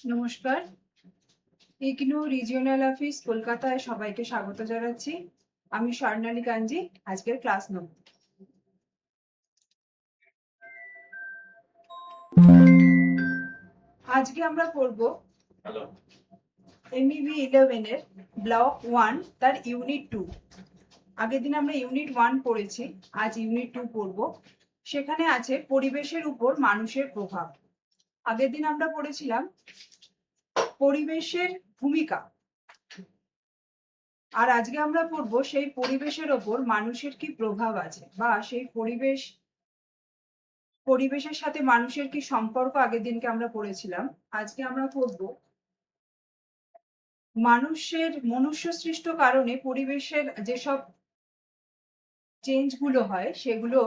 নমস্কার। IGNOU regional office কলকাতায় সবাইকে স্বাগত জানাচ্ছি। আমি স্বর্ণালী কাঞ্জি আজকের ক্লাস নেব। আজকে আমরা পড়ব MEB 11 এর ব্লক 1 তার ইউনিট 2। আগের দিন আমরা ইউনিট 1 পড়েছি, আজ ইউনিট 2 পড়ব। সেখানে আছে পরিবেশের উপর মানুষের প্রভাব। আগের দিন আমরা পড়েছিলাম পরিবেশের ভূমিকা, আর আজকে আমরা পড়বো সেই পরিবেশের ওপর মানুষের কি প্রভাব আছে, বা সেই পরিবেশের সাথে মানুষের কি সম্পর্ক আগের দিনকে আমরা পড়েছিলাম। আজকে আমরা পড়বো মনুষ্য সৃষ্ট কারণে পরিবেশের যেসব চেঞ্জ গুলো হয় সেগুলো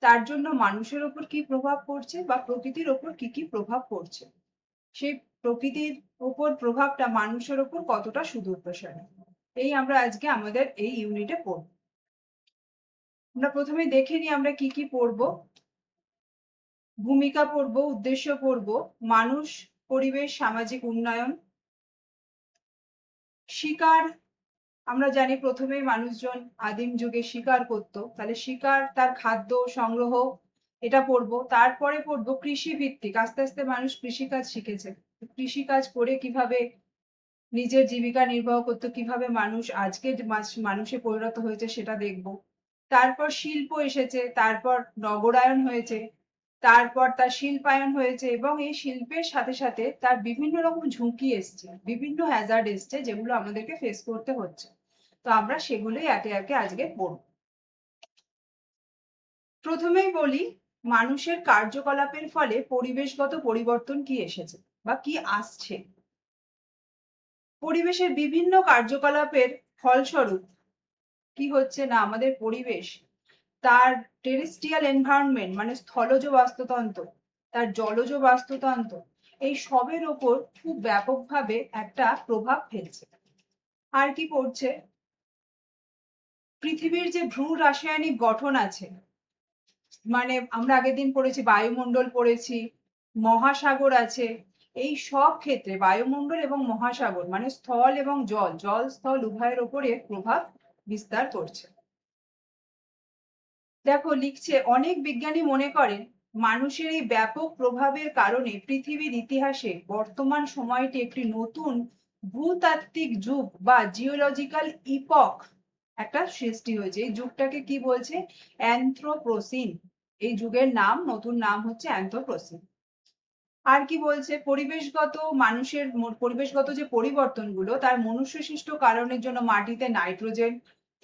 তার জন্য মানুষের ওপর কি প্রভাব পড়ছে বা প্রকৃতির ওপর কি কি প্রভাব পড়ছে, সেই প্রকৃতির ওপর প্রভাবটা মানুষের ওপর কতটা সুদূর প্রসারী, এই আমরা আজকে আমাদের এই ইউনিটে পড়ব। আমরা প্রথমে দেখে নিই আমরা কি কি পড়বো। ভূমিকা পড়ব, উদ্দেশ্য পড়ব, মানুষ, পরিবেশ, সামাজিক উন্নয়ন, শিকার। আমরা জানি প্রথমেই মানুষজন আদিম যুগে শিকার করত, তাহলে শিকার, তার খাদ্য সংগ্রহ, এটা পড়বো। তারপরে পড়বো কৃষি ভিত্তিক, আস্তে আস্তে মানুষ কৃষিকাজ শিখেছে, কৃষিকাজ করে কিভাবে নিজের জীবিকা নির্বাহ করতো, কিভাবে মানুষ আজকে মানুষে পরিণত হয়েছে সেটা দেখব। তারপর শিল্প এসেছে, তারপর নগরায়ন হয়েছে, তারপর তার শিল্পায়ন হয়েছে, এবং এই শিল্পের সাথে সাথে তার বিভিন্ন রকম ঝুঁকি এসছে, বিভিন্ন হ্যাজার্ড এসছে যেগুলো আমাদেরকে ফেস করতে হচ্ছে। তো আমরা সেগুলোই একে একে আজকে পড়ব। প্রথমেই বলি মানুষের কার্যকলাপের ফলে পরিবেশগত পরিবর্তন কি এসেছে বা কি আসছে। পরিবেশের বিভিন্ন কার্যকলাপের ফলস্বরূপ কি হচ্ছে না, আমাদের পরিবেশ, তার টেরেস্ট্রিয়াল এনভায়রনমেন্ট মানে স্থলজ বাস্তুতন্ত্র, তার জলজ বাস্তুতন্ত্র, এই সবের ওপর খুব ব্যাপকভাবে একটা প্রভাব ফেলছে। আর কি পড়ছে, পৃথিবীর যে ভূ রাসায়নিক গঠন আছে, মানে আমরা আগের দিন পড়েছি বায়ুমণ্ডল পড়েছি, মহাসাগর আছে, এই সব ক্ষেত্রে বায়ুমণ্ডল এবং মহাসাগর মানে স্থল এবং জল স্থল উভয়ের ওপরে প্রভাব বিস্তার করছে। দেখো লিখছে, অনেক বিজ্ঞানী মনে করেন মানুষের এই ব্যাপক প্রভাবের কারণে পৃথিবীর ইতিহাসে বর্তমান সময়টি একটি নতুন ভূতাত্ত্বিক যুগ বা জিওলজিক্যাল ইপক একটা সৃষ্টি হয়েছে। এই যুগটাকে কি বলছে? অ্যানথ্রোপোসিন। এই যুগের নাম, নতুন নাম হচ্ছে অ্যানথ্রোপোসিন। আর কি বলছে, পরিবেশগত যে পরিবর্তনগুলো তার মনুষ্য সৃষ্ট কারণের জন্য মাটিতে নাইট্রোজেন,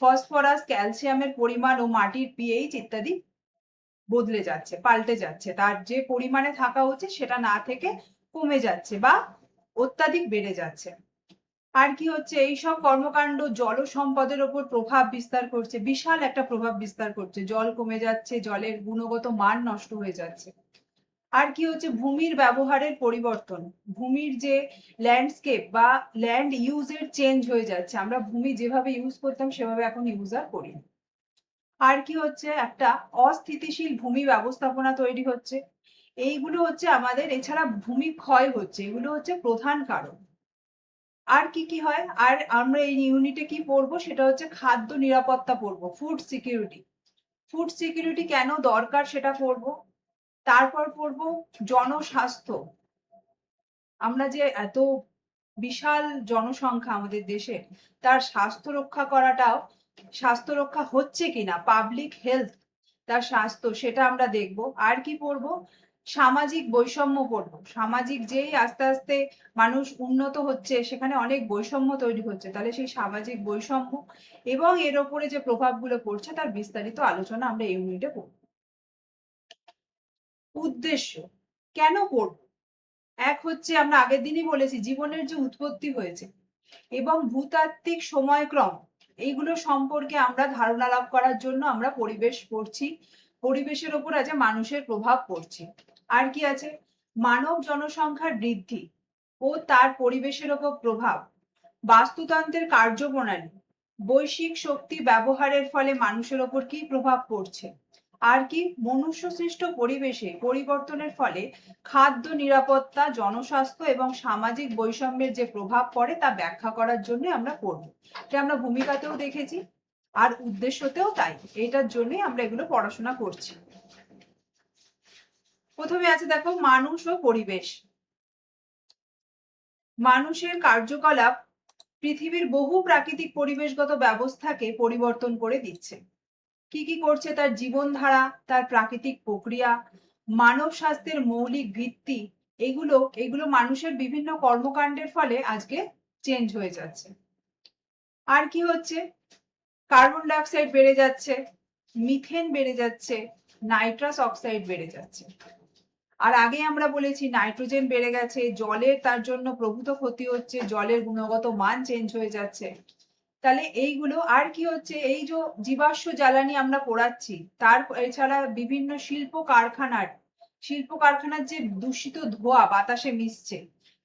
ফসফরাস, ক্যালসিয়ামের পরিমাণ ও মাটির পিএইচ ইত্যাদি বদলে যাচ্ছে, পাল্টে যাচ্ছে। তার যে পরিমাণে থাকা উচিত সেটা না থেকে কমে যাচ্ছে বা অত্যাধিক বেড়ে যাচ্ছে। আর কি হচ্ছে, এইসব কর্মকাণ্ড জল সম্পদের ওপর প্রভাব বিস্তার করছে, বিশাল একটা প্রভাব বিস্তার করছে। জল কমে যাচ্ছে, জলের গুণগত মান নষ্ট হয়ে যাচ্ছে। আর কি হচ্ছে, ভূমির ব্যবহারের পরিবর্তন, ভূমির যে ল্যান্ডস্কেপ বা ল্যান্ড ইউজের চেঞ্জ হয়ে যাচ্ছে। আমরা ভূমি যেভাবে ইউজ করতাম সেভাবে এখন ইউজ আর করি না। আর কি হচ্ছে, একটা অস্থিতিশীল ভূমি ব্যবস্থাপনা তৈরি হচ্ছে। এইগুলো হচ্ছে আমাদের, এছাড়া ভূমি ক্ষয় হচ্ছে, এগুলো হচ্ছে প্রধান কারণ। আর কি কি হয়, আর আমরা এই ইউনিটে কি পড়বো সেটা হচ্ছে খাদ্য নিরাপত্তা পড়বো, ফুড সিকিউরিটি। ফুড সিকিউরিটি কেন দরকার সেটা পড়বো। তারপর পড়বো জনস্বাস্থ্য, আমরা যে এত বিশাল জনসংখ্যা আমাদের দেশে, তার স্বাস্থ্য রক্ষা হচ্ছে কিনা, পাবলিক হেলথ, তার স্বাস্থ্য, সেটা আমরা দেখব। আর কি পড়বো, সামাজিক বৈষম্য পড়বো। সামাজিক যেই আস্তে আস্তে মানুষ উন্নত হচ্ছে সেখানে অনেক বৈষম্য তৈরি হচ্ছে, তাহলে সেই সামাজিক বৈষম্য এবং এর ওপরে যে প্রভাবগুলো পড়ছে তার বিস্তারিত আলোচনা আমরা এই ইউনিটে পড়ব। উদ্দেশ্য কেন পড়বো, এক হচ্ছে আমরা আগের দিনই বলেছি জীবনের যে উৎপত্তি হয়েছে এবং ভূতাত্ত্বিক সময়ক্রম, এইগুলো সম্পর্কে আমরা ধারণা লাভ করার জন্য আমরা পরিবেশ পড়ছি, পরিবেশের ওপর আছে মানুষের প্রভাব পড়ছি। আর কি আছে, মানব জনসংখ্যার বৃদ্ধি ও তার পরিবেশের ওপর প্রভাব, বাস্তুতন্ত্রের কার্যপ্রণালী, বৈশ্বিক শক্তি ব্যবহারের ফলে মানুষের ওপর কি প্রভাব পড়ছে, আর কি, মনুষ্য সৃষ্ট পরিবেশে পরিবর্তনের ফলে খাদ্য নিরাপত্তা, জনস্বাস্থ্য এবং সামাজিক বৈষম্যের যে প্রভাব পড়ে তা ব্যাখ্যা করার জন্য আমরা পড়ব। এটা আমরা ভূমিকাতেও দেখেছি আর উদ্দেশ্যতেও তাই, এটার জন্যই আমরা এগুলো পড়াশোনা করছি। প্রথমে আছে দেখো মানুষ ও পরিবেশ। মানুষের কার্যকলাপ পৃথিবীর বহু প্রাকৃতিক পরিবেশগত ব্যবস্থাকে পরিবর্তন করে দিচ্ছে। কি কি করছে? তার জীবনধারা, তার প্রাকৃতিক প্রক্রিয়া, মানব স্বাস্থ্যের মৌলিক ভিত্তি, এগুলো মানুষের বিভিন্ন কর্মকাণ্ডের ফলে আজকে চেঞ্জ হয়ে যাচ্ছে। আর কি হচ্ছে? কার্বন ডাই অক্সাইড বেড়ে যাচ্ছে, মিথেন বেড়ে যাচ্ছে, নাইট্রাস অক্সাইড বেড়ে যাচ্ছে। আর আগে আমরা বলেছি নাইট্রোজেন বেড়ে গেছে, জলের তার জন্য প্রভূত ক্ষতি হচ্ছে, জলের গুণগত মান চেঞ্জ হয়ে যাচ্ছে। তাহলে এইগুলো আর কি হচ্ছে? এই যে জীবাশ্ম জ্বালানি আমরা পোড়াচ্ছি, তার এছাড়া বিভিন্ন শিল্প কারখানার যে দূষিত ধোঁয়া বাতাসে মিশছে,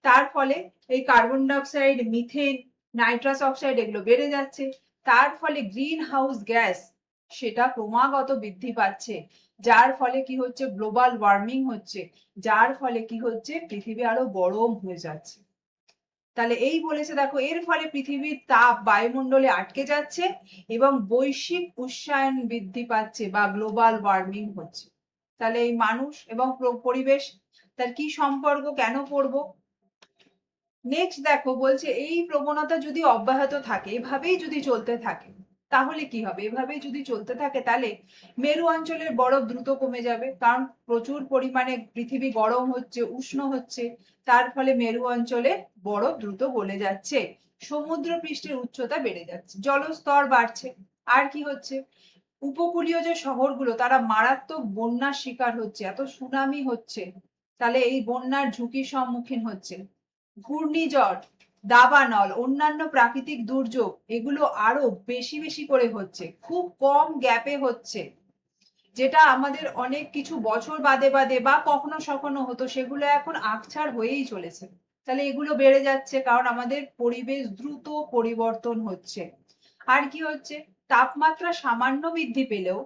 তার ফলে এই carbon die oxide, methane, nitrous oxide এগুলো বেড়ে যাচ্ছে। তার ফলে গ্রিন হাউস গ্যাস সেটা ক্রমাগত বৃদ্ধি পাচ্ছে, যার ফলে কি হচ্ছে? গ্লোবাল ওয়ার্মিং হচ্ছে, যার ফলে কি হচ্ছে? পৃথিবী আরো গরম হয়ে যাচ্ছে। তাহলে এই বলেছে দেখো, এর ফলে পৃথিবীর তাপ বায়ুমণ্ডলে আটকে যাচ্ছে এবং বৈশ্বিক উষ্ণায়ন বৃদ্ধি পাচ্ছে বা গ্লোবাল ওয়ার্মিং হচ্ছে। তাহলে এই মানুষ এবং পরিবেশ, তার কি সম্পর্ক, কেন পড়বো? নেক্সট দেখো, বলছে এই প্রবণতা যদি অব্যাহত থাকে, এভাবেই যদি চলতে থাকে, তাহলে কি হবে? এভাবেই যদি চলতে থাকে তাহলে মেরু অঞ্চলের বরফ দ্রুত কমে যাবে, কারণ প্রচুর পরিমাণে পৃথিবী গরম হচ্ছে, উষ্ণ হচ্ছে, তার ফলে মেরু অঞ্চলে বরফ দ্রুত গলে যাচ্ছে, সমুদ্র পৃষ্ঠের উচ্চতা বেড়ে যাচ্ছে, জলস্তর বাড়ছে। আর কি হচ্ছে? উপকূলীয় যে শহরগুলো তারা মারাত্মক বন্যার শিকার হচ্ছে, এত সুনামি হচ্ছে, তাহলে এই বন্যার ঝুঁকির সম্মুখীন হচ্ছে। ঘূর্ণিঝড়, দাবানল, অন্যান্য প্রাকৃতিক দুর্যোগ এগুলো আরো বেশি বেশি করে হচ্ছে, খুব কম গ্যাপে হচ্ছে, যেটা আমাদের অনেক কিছু বছর বাদে বাদে বা কখনো সখনো হতো, সেগুলো এখন আকছাড় হয়েই চলেছে। তাহলে এগুলো বেড়ে যাচ্ছে কারণ আমাদের পরিবেশ দ্রুত পরিবর্তন হচ্ছে। আর কি হচ্ছে? তাপমাত্রা সামান্য বৃদ্ধি পেলেও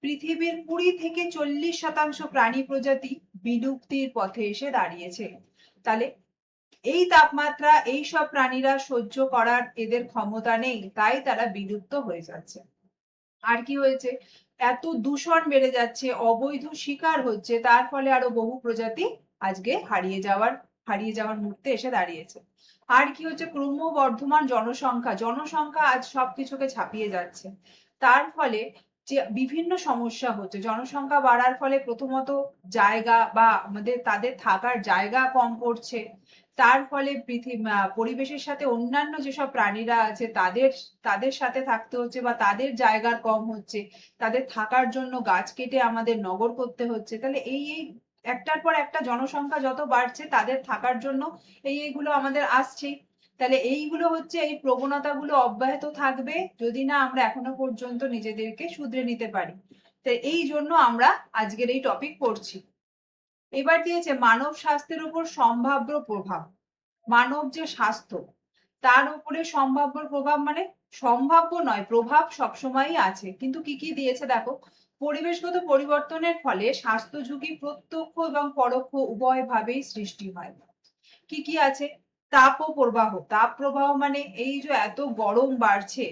পৃথিবীর 20 থেকে 40% প্রাণী প্রজাতি বিলুপ্তির পথে এসে দাঁড়িয়েছে। তাহলে এই তাপমাত্রা এই সব প্রাণীরা সহ্য করার এদের ক্ষমতা নেই, তাই তারা বিলুপ্ত হয়ে যাচ্ছে। আর কি হয়েছে? এত দূষণ বেড়ে যাচ্ছে, অবৈধ শিকার হচ্ছে, তার ফলে আরো বহু প্রজাতি আজকে হারিয়ে যাওয়ার মুহূর্তে এসে দাঁড়িয়েছে। আর কি হচ্ছে? ক্রমবর্ধমান জনসংখ্যা আজ সবকিছুকে ছাপিয়ে যাচ্ছে, তার ফলে যে বিভিন্ন সমস্যা হচ্ছে। জনসংখ্যা বাড়ার ফলে প্রথমত জায়গা বা আমাদের তাদের থাকার জায়গা কম পড়ছে, তার ফলে পরিবেশের সাথে অন্যান্য যেসব প্রাণীরা আছে তাদের তাদের সাথে থাকতে হচ্ছে বা তাদের জায়গার কম হচ্ছে, তাদের থাকার জন্য গাছ কেটে আমাদের নগর করতে হচ্ছে। তাহলে এই এই একটার পর একটা জনসংখ্যা যত বাড়ছে, তাদের থাকার জন্য এইগুলো আমাদের আসছেই। তাহলে এইগুলো হচ্ছে, এই প্রবণতাগুলো অব্যাহত থাকবে যদি না আমরা এখনো পর্যন্ত নিজেদেরকে শুধরে নিতে পারি। তাই এই জন্য আমরা আজকের এই টপিক পড়ছি। এবার দিয়েছে মানব স্বাস্থ্যের উপর সম্ভাব্য প্রভাব। মানব যে স্বাস্থ্য, তার উপরে সম্ভাব্য প্রভাব, মানে সম্ভাব্য নয়, প্রভাব সবসময়ই আছে, কিন্তু কি কি দিয়েছে দেখো। পরিবেশগত পরিবর্তনের ফলে স্বাস্থ্য ঝুঁকি প্রত্যক্ষ এবং পরোক্ষ উভয় ভাবেই সৃষ্টি হয়। কি কি আছে? তাপ প্রবাহ মানে এই যে এত গরম বাড়ছে,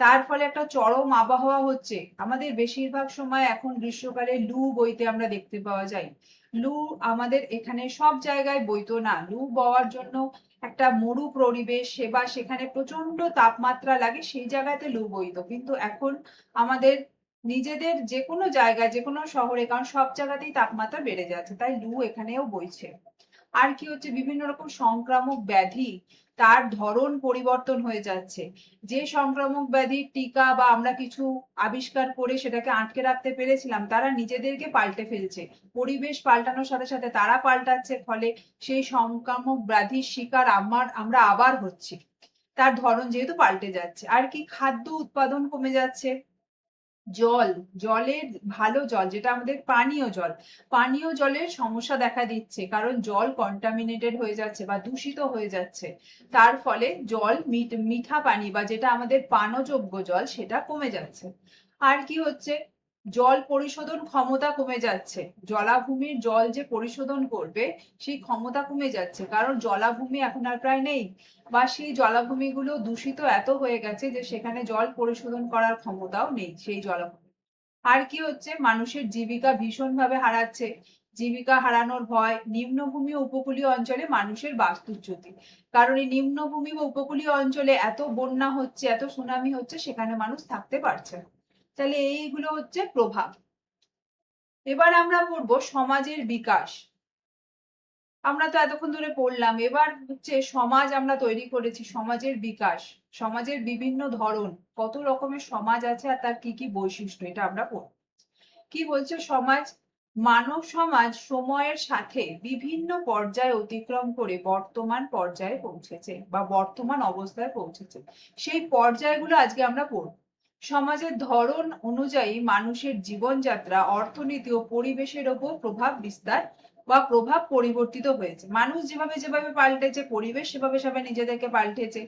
তার ফলে একটা চরম আবহাওয়া হচ্ছে। আমাদের বেশিরভাগ সময় এখন গ্রীষ্মকালে লু বইতে আমরা দেখতে পাওয়া যায়। লু আমাদের এখানে সব জায়গায় বইতো না, লু বওয়ার জন্য একটা মরু পরিবেশ বা সেখানে প্রচন্ড তাপমাত্রা লাগে, সেই জায়গাতে লু বইতো, কিন্তু এখন আমাদের নিজেদের যে কোনো জায়গায়, যে কোনো শহরে, কারণ সব জায়গাতেই তাপমাত্রা বেড়ে যাচ্ছে, তাই লু এখানেও বইছে। আর কি হচ্ছে? বিভিন্ন রকম সংক্রামক ব্যাধি, তার ধরন পরিবর্তন হয়ে যাচ্ছে। যে সংক্রামক ব্যাধির টিকা বা আমরা কিছু আবিষ্কার করে সেটাকে আটকে রাখতে পেরেছিলাম, তারা নিজেদেরকে পাল্টে ফেলছে, পরিবেশ পাল্টানোর সাথে সাথে তারা পাল্টাচ্ছে, ফলে সেই সংক্রামক ব্যাধির শিকার আমরা আবার হচ্ছি, তার ধরন যেহেতু পাল্টে যাচ্ছে। আর কি? খাদ্য উৎপাদন কমে যাচ্ছে। জলের ভালো জল, যেটা আমাদের পানীয় জলের সমস্যা দেখা দিচ্ছে, কারণ জল কন্টামিনেটেড হয়ে যাচ্ছে বা দূষিত হয়ে যাচ্ছে, তার ফলে জল মিঠা পানি বা যেটা আমাদের পানযোগ্য জল সেটা কমে যাচ্ছে। আর কি হচ্ছে? জল পরিশোধন ক্ষমতা কমে যাচ্ছে, জলাভূমির জল যে পরিশোধন করবে সেই ক্ষমতা কমে যাচ্ছে, কারণ জলাভূমি এখন আর প্রায় নেই, বা সেই জলাভূমিগুলো দূষিত এত হয়ে গেছে যে সেখানে জল পরিশোধন করার ক্ষমতাও নেই সেই জলাভূমি। আর কি হচ্ছে, মানুষের জীবিকা ভীষণভাবে হারাচ্ছে, জীবিকা হারানোর ভয়। নিম্নভূমি ও উপকূলীয় অঞ্চলে মানুষের বাস্তুচ্যুতি, কারণ এই নিম্নভূমি বা উপকূলীয় অঞ্চলে এত বন্যা হচ্ছে, এত সুনামি হচ্ছে, সেখানে মানুষ থাকতে পারছে না। তাহলে এইগুলো হচ্ছে প্রভাব। এবার আমরা পড়বো সমাজের বিকাশ। আমরা তো এতক্ষণ ধরে পড়লাম, এবার হচ্ছে সমাজ আমরা তৈরি করেছি, সমাজের বিকাশ, সমাজের বিভিন্ন ধরন, কত রকমের সমাজ আছে আর তার কি কি বৈশিষ্ট্য, এটা আমরা পড়ব। কি বলছে সমাজ? মানব সমাজ সময়ের সাথে বিভিন্ন পর্যায়ে অতিক্রম করে বর্তমান পর্যায়ে পৌঁছেছে বা বর্তমান অবস্থায় পৌঁছেছে, সেই পর্যায়গুলো আজকে আমরা পড়ব। সমাজের ধরন অনুযায়ী মানুষের জীবনযাত্রা, অর্থনীতি ও পরিবেশের ওপর প্রভাব বিস্তার বা প্রভাব পরিবর্তিত হয়েছে। মানুষ যেভাবে যেভাবে পাল্টেছে, পরিবেশ সেভাবে সেভাবে নিজেদেরকে পাল্টেছে,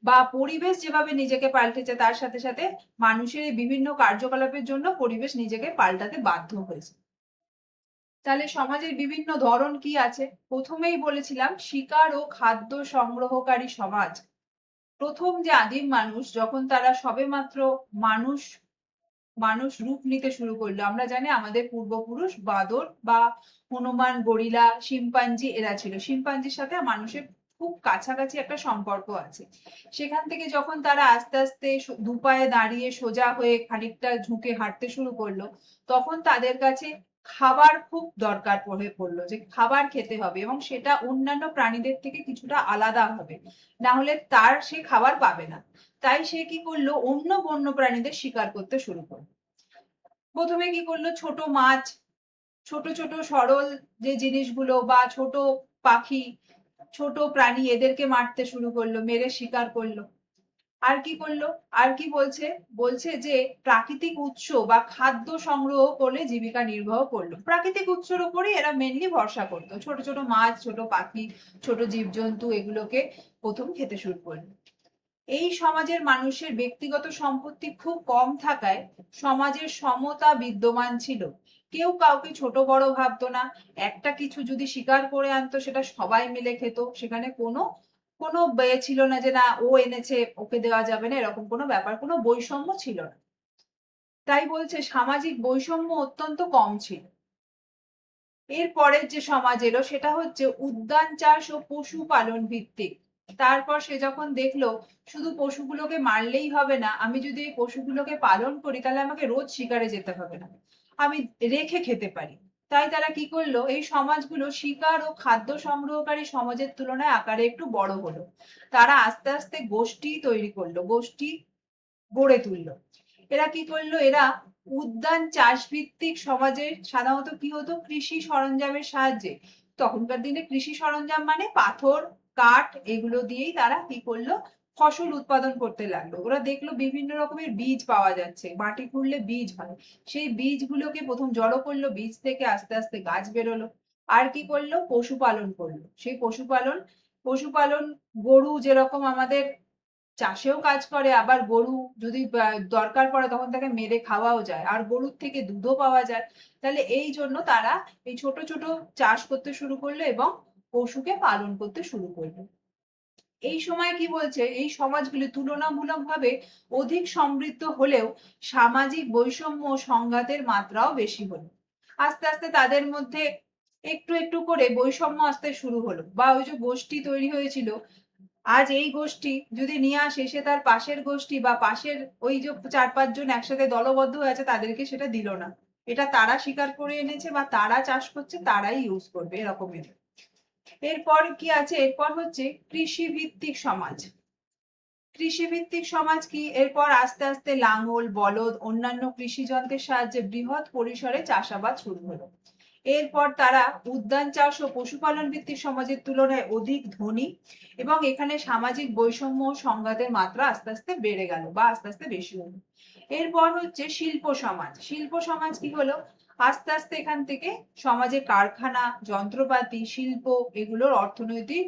বা পরিবেশ যেভাবে নিজেকে পাল্টেছে তার সাথে সাথে মানুষের এই বিভিন্ন কার্যকলাপের জন্য পরিবেশ নিজেকে পাল্টাতে বাধ্য হয়েছে। তাহলে সমাজের বিভিন্ন ধরন কি আছে? প্রথমেই বলেছিলাম শিকার ও খাদ্য সংগ্রহকারী সমাজ। প্রথম যে আদিম মানুষ, যখন তারা সবেমাত্র মানুষ মানুষ রূপ নিতে শুরু করলো, আমরা জানি আমাদের পূর্বপুরুষ বাঁদর বা হনুমান, গরিলা, শিম্পাঞ্জি এরা ছিল। শিম্পাঞ্জির সাথে মানুষের খুব কাছাকাছি একটা সম্পর্ক আছে। সেখান থেকে যখন তারা আস্তে আস্তে দুপায়ে দাঁড়িয়ে সোজা হয়ে খানিকটা ঝুঁকে হাঁটতে শুরু করলো, তখন তাদের কাছে খাবার খুব দরকার পড়লো, যে খাবার খেতে হবে এবং সেটা অন্যান্য প্রাণীদের থেকে কিছুটা আলাদা হবে, না হলে তার সে খাবার পাবে না। তাই সে কি করলো, অন্য বন্য প্রাণীদের শিকার করতে শুরু করলো। প্রথমে কি করলো, ছোট মাছ, ছোট ছোট সরল যে জিনিসগুলো বা ছোট পাখি, ছোট প্রাণী, এদেরকে মারতে শুরু করলো, মেরে শিকার করলো। আর কি করলো, আর কি বলছে, বলছে যে প্রাকৃতিক উৎস বা খাদ্য সংগ্রহ করে জীবিকা নির্বাহ করলো। প্রাকৃতিক উৎসের উপরে এরা মেনলি ভরসা করতো, ছোট ছোট মাছ, ছোট পাখি, ছোট জীবজন্তু, এগুলোকে প্রথম খেতে শুরু করলো। এই সমাজের মানুষের ব্যক্তিগত সম্পত্তি খুব কম থাকায় সমাজের সমতা বিদ্যমান ছিল, কেউ কাউকে ছোট বড় ভাবতো না। একটা কিছু যদি শিকার করে আনতো সেটা সবাই মিলে খেত, সেখানে কোনো কোনো ছিল না যে না ও এনেছে ওকে দেওয়া যাবে না, এরকম কোনো ব্যাপার, কোনো বৈষম্য ছিল না। তাই বলছে সামাজিক বৈষম্য অত্যন্ত কম ছিল। এরপরের যে সমাজ এলো সেটা হচ্ছে উদ্যান চাষ ও পশুপালন ভিত্তিক। তারপর সে যখন দেখলো শুধু পশুগুলোকে মারলেই হবে না, আমি যদি এই পশুগুলোকে পালন করি তাহলে আমাকে রোজ শিকারে যেতে হবে না, আমি রেখে খেতে পারি। তাই তারা কি করলো, এই সমাজগুলো শিকার ও খাদ্য সংগ্রহকারী সমাজের তুলনায় আকারে একটু বড় হলো। তারা আস্তে আস্তে গোষ্ঠী তৈরি করলো, গোষ্ঠী গড়ে তুললো। এরা কি করলো, এরা উদ্যান চাষ ভিত্তিক সমাজে সাধারণত কি হতো, কৃষি সরঞ্জামের সাহায্যে, তখনকার দিনে কৃষি সরঞ্জাম মানে পাথর, কাঠ, এগুলো দিয়েই তারা কি করলো, ফসল উৎপাদন করতে লাগলো। ওরা দেখলো বিভিন্ন রকমের বীজ পাওয়া যাচ্ছে, মাটি খুঁড়লে বীজ হয়, সেই বীজগুলোকে প্রথম জড়ো করলো, বীজ থেকে আস্তে আস্তে গাছ বেরোলো। আর কি করলো, পশুপালন করলো। সেই পশুপালন, পশুপালন, গরু যেরকম আমাদের চাষেও কাজ করে, আবার গরু যদি দরকার পড়ে তখন তাকে মেরে খাওয়াও যায়, আর গরুর থেকে দুধও পাওয়া যায়। তাহলে এই জন্য তারা এই ছোট ছোট চাষ করতে শুরু করলো এবং পশুকে পালন করতে শুরু করলো। এই সময় কি বলছে, এই সমাজগুলি তুলনামূলকভাবে অধিক সমৃদ্ধ হলেও সামাজিক বৈষম্য ও সংঘাতের মাত্রাও বেশি হলো। আস্তে আস্তে তাদের মধ্যে একটু একটু করে বৈষম্য আসতে শুরু হলো, বা ওই যে গোষ্ঠী তৈরি হয়েছিল, আজ এই গোষ্ঠী যদি নিয়ে আসে, সে তার পাশের গোষ্ঠী বা পাশের ওই যে 4-5 জন একসাথে দলবদ্ধ হয়ে আছে তাদেরকে সেটা দিল না, এটা তারা শিকার করে এনেছে বা তারা চাষ করছে, তারাই ইউজ করবে, এরকমের। এরপর কি আছে, এরপর হচ্ছে কৃষি ভিত্তিক সমাজ। কৃষিভিত্তিক সমাজ কি, এরপর আস্তে আস্তে লাঙল, বলদ, অন্যান্য কৃষি যন্ত্রের সাহায্যে বৃহৎ পরিসরে চাষাবাদ শুরু হলো। এরপর তারা উদ্যান চাষ ও পশুপালন ভিত্তিক সমাজের তুলনায় অধিক ধনী, এবং এখানে সামাজিক বৈষম্য ও সংঘাতের মাত্রা আস্তে আস্তে বেড়ে গেল বা আস্তে আস্তে বেশি হলো। এরপর হচ্ছে শিল্প সমাজ। শিল্প সমাজ কি হলো, আস্তে আস্তে এখান থেকে সমাজে কারখানা, যন্ত্রপাতি, শিল্প, এগুলোর অর্থনৈতিক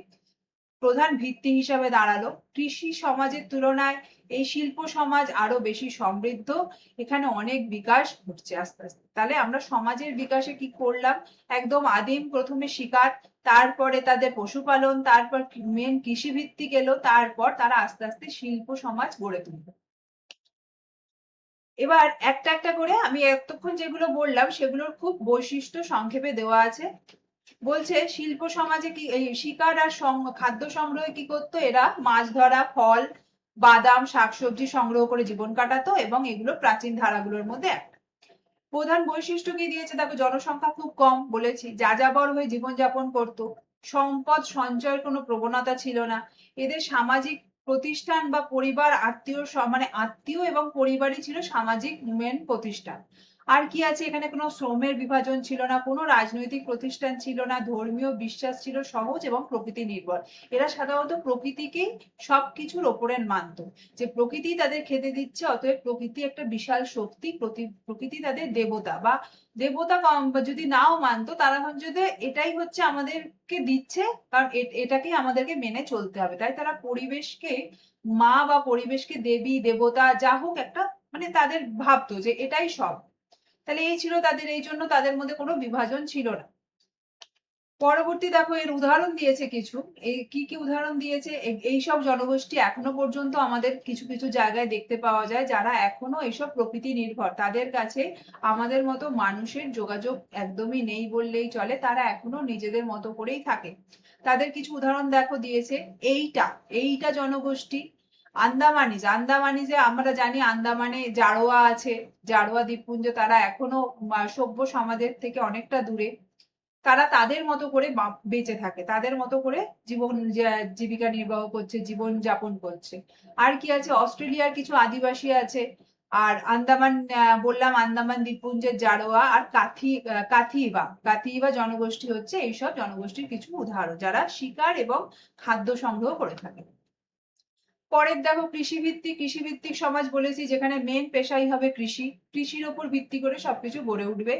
প্রধান ভিত্তি হিসাবে দাঁড়ালো। কৃষি সমাজের তুলনায় এই শিল্প সমাজ আরো বেশি সমৃদ্ধ, এখানে অনেক বিকাশ ঘটছে আস্তে আস্তে। তাহলে আমরা সমাজের বিকাশে কি করলাম, একদম আদিম প্রথমে শিকার, তারপরে তাদের পশুপালন, তারপর মেন কৃষি ভিত্তিক এলো, তারপর তারা আস্তে আস্তে শিল্প সমাজ গড়ে তুলবে। এবার একটা একটা করে আমি এতক্ষণ যেগুলো বললাম সেগুলোর খুব বৈশিষ্ট্য সংক্ষেপে দেওয়া আছে। বলছে শিল্প সমাজে কি এই শিকার আর খাদ্য সংগ্রহে কি করতো এরা, মাছ ধরা, ফল, বাদাম, শাকসবজি সংগ্রহ করে জীবন কাটাতো, এবং এগুলো প্রাচীন ধারাগুলোর মধ্যে একটা। প্রধান বৈশিষ্ট্য কি দিয়েছে দেখো, জনসংখ্যা খুব কম, বলেছি যাযাবর হয়ে জীবনযাপন করত, সম্পদ সঞ্চয়ের কোনো প্রবণতা ছিল না, এদের সামাজিক প্রতিষ্ঠান বা পরিবার, আত্মীয় মানে আত্মীয় এবং পরিবারই ছিল সামাজিক মেন প্রতিষ্ঠান। আর কি আছে, এখানে কোনো শ্রমের বিভাজন ছিল না, কোনো রাজনৈতিক প্রতিষ্ঠান ছিল না, ধর্মীয় বিশ্বাস ছিল সহজ এবং প্রকৃতি নির্ভর। এরা সাধারণত প্রকৃতিকেই সবকিছুর ওপরে মানত, যে প্রকৃতি তাদের খেতে দিচ্ছে, অতএব প্রকৃতি একটা বিশাল শক্তি, প্রকৃতি তাদের দেবতা, বা দেবতা কম যদি নাও মানতো তারা যদি এটাই হচ্ছে আমাদেরকে দিচ্ছে, কারণ এটাকেই আমাদেরকে মেনে চলতে হবে, তাই তারা পরিবেশকে মা বা পরিবেশকে দেবী দেবতা যা হোক একটা মানে তাদের ভাবতো যে এটাই সব। তাহলে এই ছিল তাদের, এই জন্য তাদের মধ্যে কোনো বিভাজন ছিল না। পরবর্তী দেখো এর উদাহরণ দিয়েছে কিছু, এই কি কি উদাহরণ দিয়েছে, এই সব জনগোষ্ঠী এখনো পর্যন্ত আমাদের কিছু কিছু জায়গায় দেখতে পাওয়া যায়, যারা এখনো এইসব প্রকৃতি নির্ভর, তাদের কাছে আমাদের মতো মানুষের যোগাযোগ একদমই নেই বললেই চলে, তারা এখনো নিজেদের মতো করেই থাকে। তাদের কিছু উদাহরণ দেখো দিয়েছে, এইটা জনগোষ্ঠী আন্দামানিজে আমরা জানি আন্দামানে জারোয়া আছে, জারোয়া দ্বীপপুঞ্জ, তারা এখনো সভ্য সমাজের থেকে অনেকটা দূরে, তারা তাদের মতো করে বেঁচে থাকে, তাদের মতো করে জীবিকা নির্বাহ করছে, জীবন যাপন করছে। আর কি আছে, অস্ট্রেলিয়ার কিছু আদিবাসী আছে, আর আন্দামান বললাম আন্দামান দ্বীপপুঞ্জের জারোয়া আর কাথিবা জনগোষ্ঠী হচ্ছে এইসব জনগোষ্ঠীর কিছু উদাহরণ, যারা শিকার এবং খাদ্য সংগ্রহ করে থাকে। পরের দেখো কৃষিভিত্তিক সমাজ বলেছি, যেখানে মেন পেশাই হবে কৃষি, কৃষির উপর ভিত্তি করে সবকিছু গড়ে উঠবে।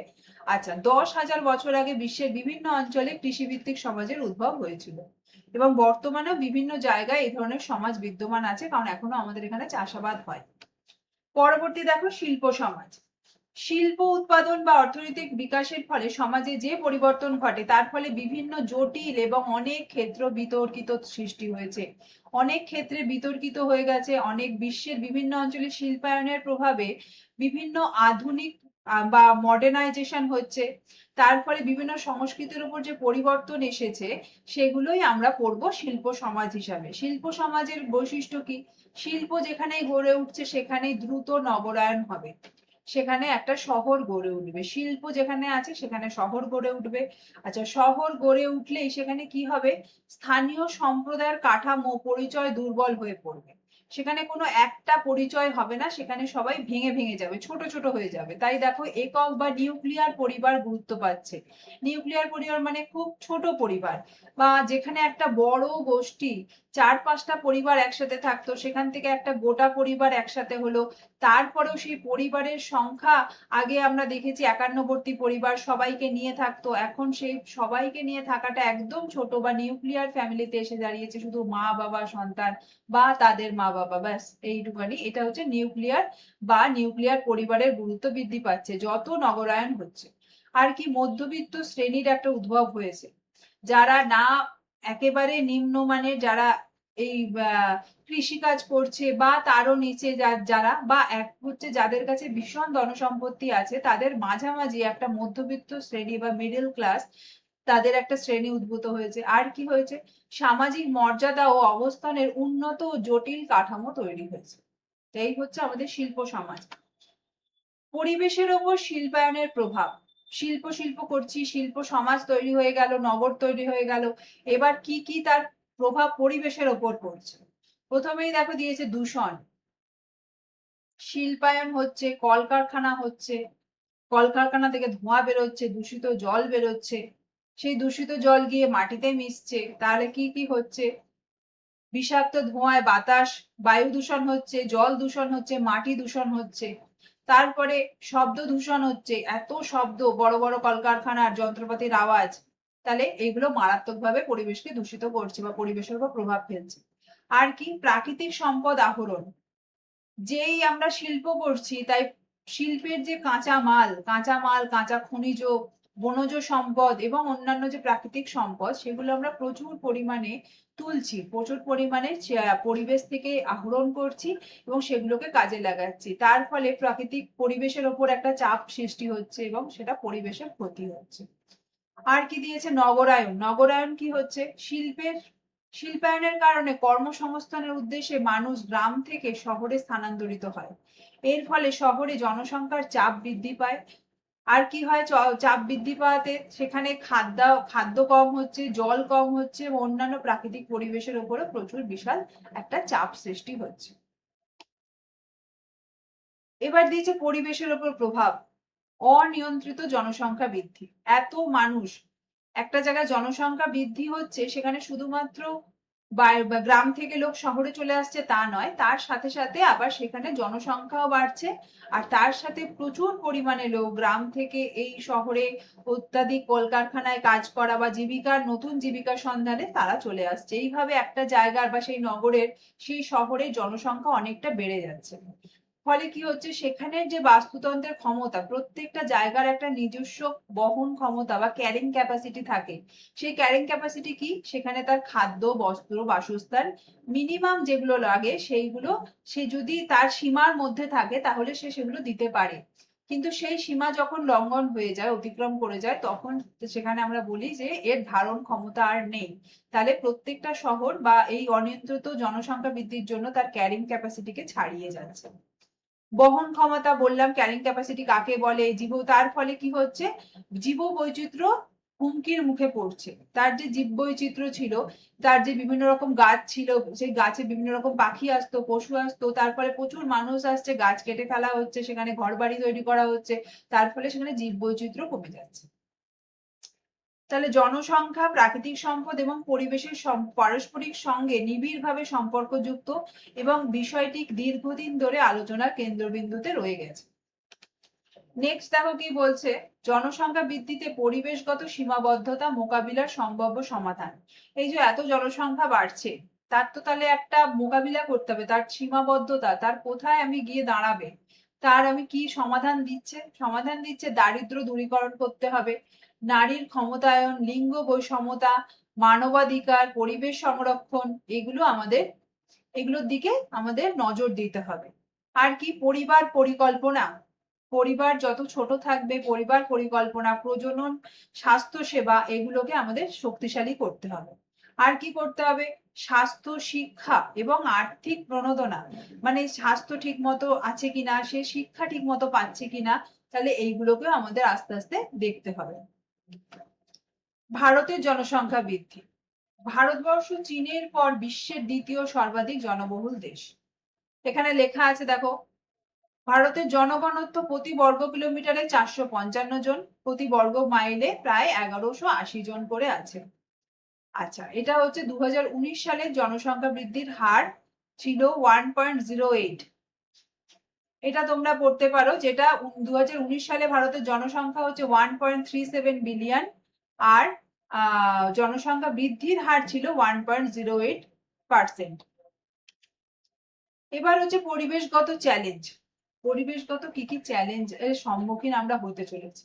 আচ্ছা, 10,000 বছর আগে বিশ্বের বিভিন্ন অঞ্চলে কৃষিভিত্তিক সমাজের উদ্ভব হয়েছিল, এবং বর্তমানেও বিভিন্ন জায়গায় এই ধরনের সমাজ বিদ্যমান আছে, কারণ এখনো আমাদের এখানে চাষাবাদ হয়। পরবর্তী দেখো শিল্প সমাজ। শিল্প উৎপাদন বা অর্থনৈতিক বিকাশের ফলে সমাজে যে পরিবর্তন ঘটে তার ফলে বিভিন্ন জটিল এবং অনেক ক্ষেত্র বিতর্কিত সৃষ্টি হয়েছে, অনেক ক্ষেত্রে বিতর্কিত হয়ে গেছে, অনেক বিশ্বের বিভিন্ন অঞ্চলে শিল্পায়নের প্রভাবে বিভিন্ন আধুনিক বা মডার্নাইজেশন হচ্ছে, তার ফলে বিভিন্ন সংস্কৃতির উপর যে পরিবর্তন এসেছে সেগুলোই আমরা পড়বো শিল্প সমাজ হিসাবে। শিল্প সমাজের বৈশিষ্ট্য কি, শিল্প যেখানেই গড়ে উঠছে সেখানেই দ্রুত নগরায়ন হবে, সেখানে একটা শহর গড়ে উঠবে, শিল্প যেখানে আছে সেখানে শহর গড়ে উঠবে। আচ্ছা, শহর গড়ে উঠলেই সেখানে কি হবে, স্থানীয় সম্প্রদায়ের কাঠামো পরিচয় দুর্বল হয়ে পড়বে, সেখানে কোনো একটা পরিচয় হবে না, সেখানে সবাই ভেঙে ভেঙে যাবে, ছোট ছোট হয়ে যাবে। তাই দেখো একক বা নিউক্লিয়ার পরিবার গুরুত্ব পাচ্ছে। নিউক্লিয়ার পরিবার মানে খুব ছোট পরিবার, বা যেখানে একটা বড় গোষ্ঠী 4-5টা পরিবার একসাথে থাকতো, সেখান থেকে একটা গোটা পরিবার একসাথে হলো, তারপরেও সেই পরিবারের সংখ্যা, আগে আমরা দেখেছি একান্নবর্তী পরিবার সবাইকে নিয়ে থাকতো, এখন সেই সবাইকে নিয়ে থাকাটা একদম ছোট, বা নিউক্লিয়ার ফ্যামিলিতে এসে দাঁড়িয়েছে, শুধু মা বাবা সন্তান বা তাদের মা বাবা, ব্যাস এইটুখানি। এটা হচ্ছে নিউক্লিয়ার পরিবারের গুরুত্ব বৃদ্ধি পাচ্ছে যত নগরায়ন হচ্ছে। আর কি, মধ্যবিত্ত শ্রেণীর একটা উদ্ভব হয়েছে, যারা না একেবারে নিম্নমানের, যারা এই কৃষিকাজ করছে বা তারও নিচে যারা, বা এক হচ্ছে যাদের কাছে ভীষণ ধনসম্পত্তি আছে, তাদের মাঝামাঝি একটা মধ্যবিত্ত শ্রেণী বা মিডল ক্লাস, তাদের একটা শ্রেণী উদ্ভূত হয়েছে। আর কি হয়েছে, সামাজিক মর্যাদা ও অবস্থানের উন্নত ও জটিল কাঠামো তৈরি হয়েছে। এই হচ্ছে আমাদের শিল্প সমাজ। পরিবেশের ওপর শিল্পায়নের প্রভাব, শিল্প করছি, শিল্প সমাজ তৈরি হয়ে গেল, নগর তৈরি হয়ে গেল, এবার কি কি তার প্রভাব পরিবেশের ওপর পড়ছে। প্রথমেই দেখো দিয়েছে দূষণ, শিল্পায়ন হচ্ছে, কলকারখানা হচ্ছে, কলকারখানা থেকে ধোঁয়া বেরোচ্ছে, দূষিত জল বেরোচ্ছে, সেই দূষিত জল গিয়ে মাটিতে মিশছে, তাহলে কি কি হচ্ছে, বিষাক্ত ধোঁয়ায় বাতাস, বায়ু দূষণ হচ্ছে, জল দূষণ হচ্ছে, মাটি দূষণ হচ্ছে। তারপরে শব্দ দূষণ হচ্ছে, এত শব্দ, বড় বড় কলকারখানার যন্ত্রপাতির আওয়াজ, তাহলে এগুলো মারাত্মকভাবে পরিবেশকে দূষিত করছে বা পরিবেশের উপর প্রভাব ফেলছে। আর কি, প্রাকৃতিক সম্পদ আহরণ। যেই আমরা শিল্প করছি, তাই শিল্পের যে কাঁচা খনিজ, বনজ সম্পদ এবং অন্যান্য যে প্রাকৃতিক সম্পদ, সেগুলো আমরা প্রচুর পরিমাণে তুলছি, প্রচুর পরিমাণে পরিবেশ থেকে আহরণ করছি এবং সেগুলোকে কাজে লাগাচ্ছি। তার ফলে প্রাকৃতিক পরিবেশের ওপর একটা চাপ সৃষ্টি হচ্ছে এবং সেটা পরিবেশের ক্ষতি হচ্ছে। আর কি দিয়েছে, নগরায়ন। নগরায়ন কি হচ্ছে, শিল্পায়নের কারণে কর্মসংস্থানের উদ্দেশ্যে মানুষ গ্রাম থেকে শহরে স্থানান্তরিত হয়। এর ফলে শহরে জনসংখ্যার চাপ বৃদ্ধি পায়। আর কি হয়, চাপ বৃদ্ধি পাওয়াতে সেখানে খাদ্য কম হচ্ছে, জল কম হচ্ছে এবং অন্যান্য প্রাকৃতিক পরিবেশের উপরে প্রচুর বিশাল একটা চাপ সৃষ্টি হচ্ছে। এবার দিয়েছে পরিবেশের উপর প্রভাব। অনিয়ন্ত্রিত জনসংখ্যা বৃদ্ধি। এত মানুষ, একটা জায়গায় জনসংখ্যা বৃদ্ধি হচ্ছে, সেখানে শুধুমাত্র গ্রাম থেকে লোক শহরে চলে আসছে তা নয়, তার সাথে সাথে আবার সেখানে জনসংখ্যাও বাড়ছে। আর তার সাথে প্রচুর পরিমাণে লোক গ্রাম থেকে এই শহরে অত্যাধিক কলকারখানায় কাজ করা বা নতুন জীবিকার সন্ধানে তারা চলে আসছে। এইভাবে একটা জায়গার বা সেই নগরের, সেই শহরের জনসংখ্যা অনেকটা বেড়ে যাচ্ছে। ফলে কি হচ্ছে, সেখানের যে বাস্তুতন্ত্রের ক্ষমতা, প্রত্যেকটা জায়গার একটা নিজস্ব বহন ক্ষমতা বা ক্যারিং ক্যাপাসিটি থাকে। সেই ক্যারিং ক্যাপাসিটি কি, সেখানে তার খাদ্য, বস্ত্র, বাসস্থান, মিনিমাম যেগুলো লাগে সেইগুলো সে যদি তার সীমার মধ্যে থাকে তাহলে সে সেগুলো দিতে পারে। কিন্তু সেই সীমা যখন লঙ্ঘন হয়ে যায়, অতিক্রম করে যায়, তখন সেখানে আমরা বলি যে এর ধারণ ক্ষমতা আর নেই। তাহলে প্রত্যেকটা শহর বা এই অনিয়ন্ত্রিত জনসংখ্যা বৃদ্ধির জন্য তার ক্যারিং ক্যাপাসিটিকে ছাড়িয়ে যাচ্ছে। বহন ক্ষমতা বললাম, ক্যারিং ক্যাপাসিটি কাকে বলে, তার ফলে কি হচ্ছে, জীব বৈচিত্র্য হুমকির মুখে পড়ছে। তার যে জীব বৈচিত্র্য ছিল, তার যে বিভিন্ন রকম গাছ ছিল, সেই গাছে বিভিন্ন রকম পাখি আসতো, পশু আসতো, তার ফলে প্রচুর মানুষ আসছে, গাছ কেটে ফেলা হচ্ছে, সেখানে ঘর বাড়ি তৈরি করা হচ্ছে, তার ফলে সেখানে জীব বৈচিত্র্য কমে যাচ্ছে। তাহলে জনসংখ্যা প্রাকৃতিক সম্পদ এবং পরিবেশের পারস্পরিক সঙ্গে নিবিড়ভাবে সম্পর্কযুক্ত এবং বিষয়টি দীর্ঘদিন ধরে আলোচনার কেন্দ্রবিন্দুতে রয়ে গেছে। নেক্সট দেখো কি বলছে, জনসংখ্যা বৃদ্ধিতে পরিবেশগত সীমাবদ্ধতা মোকাবিলার সম্ভাব্য সমাধান। এই যে এত জনসংখ্যা বাড়ছে, তার তো তাহলে একটা মোকাবিলা করতে হবে, তার সীমাবদ্ধতা, তার কোথায় আমি গিয়ে দাঁড়াবে, তার আমি কি সমাধান দিচ্ছে দারিদ্র্য দূরীকরণ করতে হবে, নারীর ক্ষমতায়ন, লিঙ্গ বৈষম্যতা, মানবাধিকার, পরিবেশ সংরক্ষণ, এগুলোর দিকে আমাদের নজর দিতে হবে। আর কি, পরিবার পরিকল্পনা, পরিবার যত ছোট থাকবে, পরিবার পরিকল্পনা, প্রজনন, স্বাস্থ্য সেবা, এগুলোকে আমাদের শক্তিশালী করতে হবে। আর কি করতে হবে, স্বাস্থ্য শিক্ষা এবং আর্থিক প্রণোদনা, মানে স্বাস্থ্য ঠিক মতো আছে কিনা, সে শিক্ষা ঠিক মতো পাচ্ছে কিনা, তাহলে এইগুলোকেও আমাদের আস্তে আস্তে দেখতে হবে। ভারতের জনসংখ্যা বৃদ্ধি। ভারতবর্ষ চীনের পর বিশ্বের দ্বিতীয় সর্বাধিক জনবহুল দেশ। এখানে লেখা আছে দেখো, ভারতের জনঘনত্ব প্রতি বর্গ কিলোমিটারে 455 জন, প্রতি বর্গ মাইলে প্রায় 1180 জন করে আছে। আচ্ছা, এটা হচ্ছে 2019 সালের জনসংখ্যা বৃদ্ধির হার ছিল 1.08। এটা তোমরা পড়তে পারো, যেটা 2019 সালে ভারতের জনসংখ্যা হচ্ছে 1.37 বিলিয়ন, আর জনসংখ্যা বৃদ্ধির হার ছিল 1.08%। এবার হচ্ছে পরিবেশগত চ্যালেঞ্জ। পরিবেশগত কি কি চ্যালেঞ্জ এর সম্মুখীন আমরা হতে চলেছি।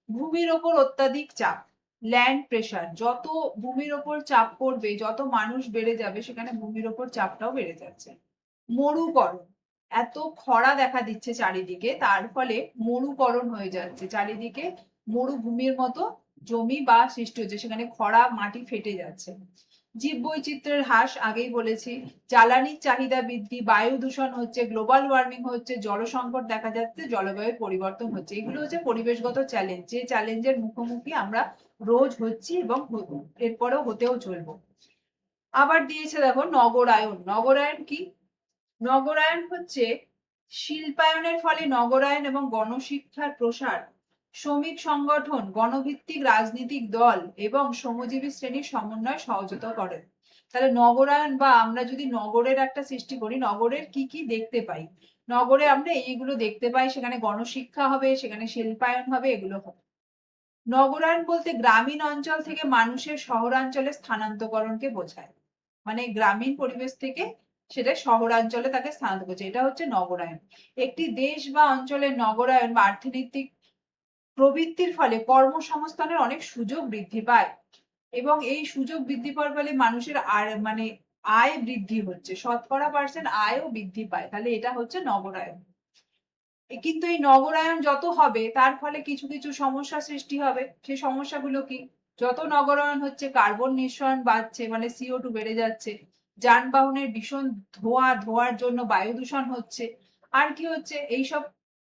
ভূমির ওপর অত্যাধিক চাপ, ল্যান্ড প্রেসার। যত ভূমির ওপর চাপ পড়বে, যত মানুষ বেড়ে যাবে, সেখানে ভূমির ওপর চাপটাও বেড়ে যাচ্ছে। মরুকরণ, এত খরা দেখা দিচ্ছে চারিদিকে, তার ফলে মরুকরণ হয়ে যাচ্ছে, চারিদিকে মরুভূমির মতো জমি বা সৃষ্টি হচ্ছে, সেখানে খরা, মাটি ফেটে যাচ্ছে। জীববৈচিত্র্যের হ্রাস, আগেই বলেছি। জ্বালানির চাহিদা বৃদ্ধি, বায়ু দূষণ হচ্ছে, গ্লোবাল ওয়ার্মিং হচ্ছে, জল সংকট দেখা যাচ্ছে, জলবায়ুর পরিবর্তন হচ্ছে। এগুলো হচ্ছে পরিবেশগত চ্যালেঞ্জ, যে চ্যালেঞ্জের মুখোমুখি আমরা রোজ হচ্ছি এবং এরপরেও হতেও চলবো। আবার দিয়েছে দেখো নগরায়ন। নগরায়ন কি, নগরায়ন হচ্ছে শিল্পায়নের ফলে নগরায়ন এবং গণশিক্ষার প্রসার, শ্রমিক সংগঠন, গণভিত্তিক রাজনৈতিক দল এবং শ্রমজীবী শ্রেণীর সমন্বয় সহজতর করে। তাহলে নগরায়ন, বা আমরা যদি নগরের একটা সৃষ্টি করি, নগরের কি কি দেখতে পাই, নগরে আমরা এইগুলো দেখতে পাই, সেখানে গণশিক্ষা হবে, সেখানে শিল্পায়ন হবে, এগুলো হবে। নগরায়ন বলতে গ্রামীণ অঞ্চল থেকে মানুষের শহরাঞ্চলে স্থানান্তরকরণকে বোঝায়। মানে গ্রামীণ পরিবেশ থেকে সেটা শহরাঞ্চলে তাকে স্থানান্তর করছে, এটা হচ্ছে নগরায়ন। একটি দেশ বা অঞ্চলের নগরায়ন বা অর্থনৈতিক প্রবৃদ্ধির ফলে কর্মসংস্থানের অনেক সুযোগ বৃদ্ধি পায়, এবং এই সুযোগ বৃদ্ধি পাওয়ার ফলে মানুষের মানে আয় বৃদ্ধি হচ্ছে, শতকরা পার্সেন্ট আয়ও বৃদ্ধি পায়, তাহলে এটা হচ্ছে নগরায়ন। কিন্তু এই নগরায়ন যত হবে তার ফলে কিছু কিছু সমস্যা সৃষ্টি হবে। সেই সমস্যাগুলো কি? যত নগরায়ন হচ্ছে কার্বন নিঃসরণ বাড়ছে, মানে CO2 বেড়ে যাচ্ছে, যানবাহনের ভীষণ ধোঁয়ার জন্য বায়ু দূষণ হচ্ছে। আর কি হচ্ছে? এইসব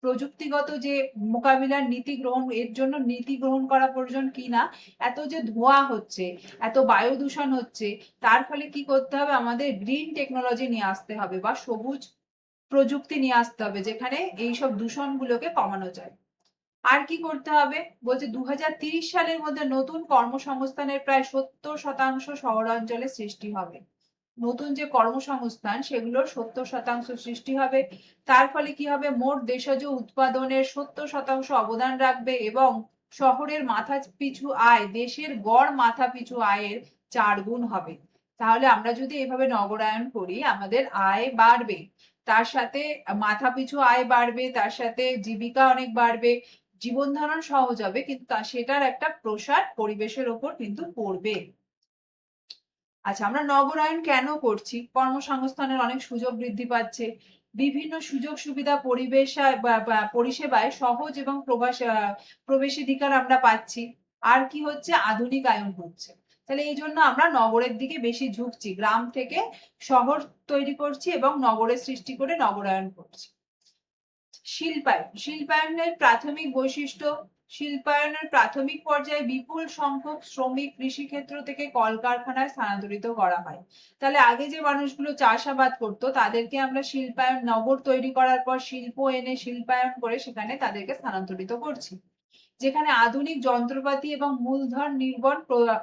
প্রযুক্তিগত যে মোকাবিলার নীতি গ্রহণ, এর জন্য নীতি গ্রহণ করা প্রয়োজন কি না, এত যে ধোঁয়া হচ্ছে, এত বায়ু দূষণ হচ্ছে, তার ফলে কি করতে হবে? আমাদের গ্রিন টেকনোলজি নিয়ে আসতে হবে বা সবুজ প্রযুক্তি নিয়ে আসতে হবে, যেখানে এইসব দূষণগুলোকে কমানো যায়। আর কি করতে হবে? বলছে 2030 সালের মধ্যে নতুন কর্মসংস্থানের প্রায় 70% শহরাঞ্চলে সৃষ্টি হবে। নতুন যে কর্মসংস্থান সেগুলোর 70% সৃষ্টি হবে। তার ফলে কি হবে? মোট দেশজ উৎপাদনের 70% অবদান রাখবে, এবং শহরের মাথা পিছু আয় দেশের গড় মাথা পিছু আয়ের 4 গুণ হবে। তাহলে আমরা যদি এভাবে নগরায়ন করি, আমাদের আয় বাড়বে, তার সাথে মাথা পিছু আয় বাড়বে, তার সাথে জীবিকা অনেক বাড়বে, জীবন ধারণ সহজ হবে, কিন্তু সেটার একটা প্রসার পরিবেশের ওপর কিন্তু পড়বে। আচ্ছা, আমরা নগরায়ন কেন করছি? কর্মসংস্থানের অনেক সুযোগ বৃদ্ধি পাচ্ছে, বিভিন্ন সুযোগ সুবিধা পরিষেবায় সহজ এবং প্রবেশাধিকার আমরা পাচ্ছি। আর কি হচ্ছে? আধুনিকায়ন হচ্ছে। তাহলে এই জন্য আমরা নগরের দিকে বেশি ঝুঁকছি, গ্রাম থেকে শহর তৈরি করছি এবং নগরের সৃষ্টি করে নগরায়ন করছি। শিল্পায়নের প্রাথমিক বৈশিষ্ট্য। শিল্পায়নের প্রাথমিক পর্যায়ে বিপুল সংখ্যক শ্রমিক কৃষিক্ষেত্র থেকে কলকারখানায় স্থানান্তরিত করা হয়। তাহলে আগে যে মানুষগুলো চাষাবাদ করতো তাদেরকে আমরা শিল্পায়ন, নগর তৈরি করার পর শিল্প এনে শিল্পায়ন করে সেখানে তাদেরকে স্থানান্তরিত করছি, যেখানে আধুনিক যন্ত্রপাতি এবং মূলধন নির্ভর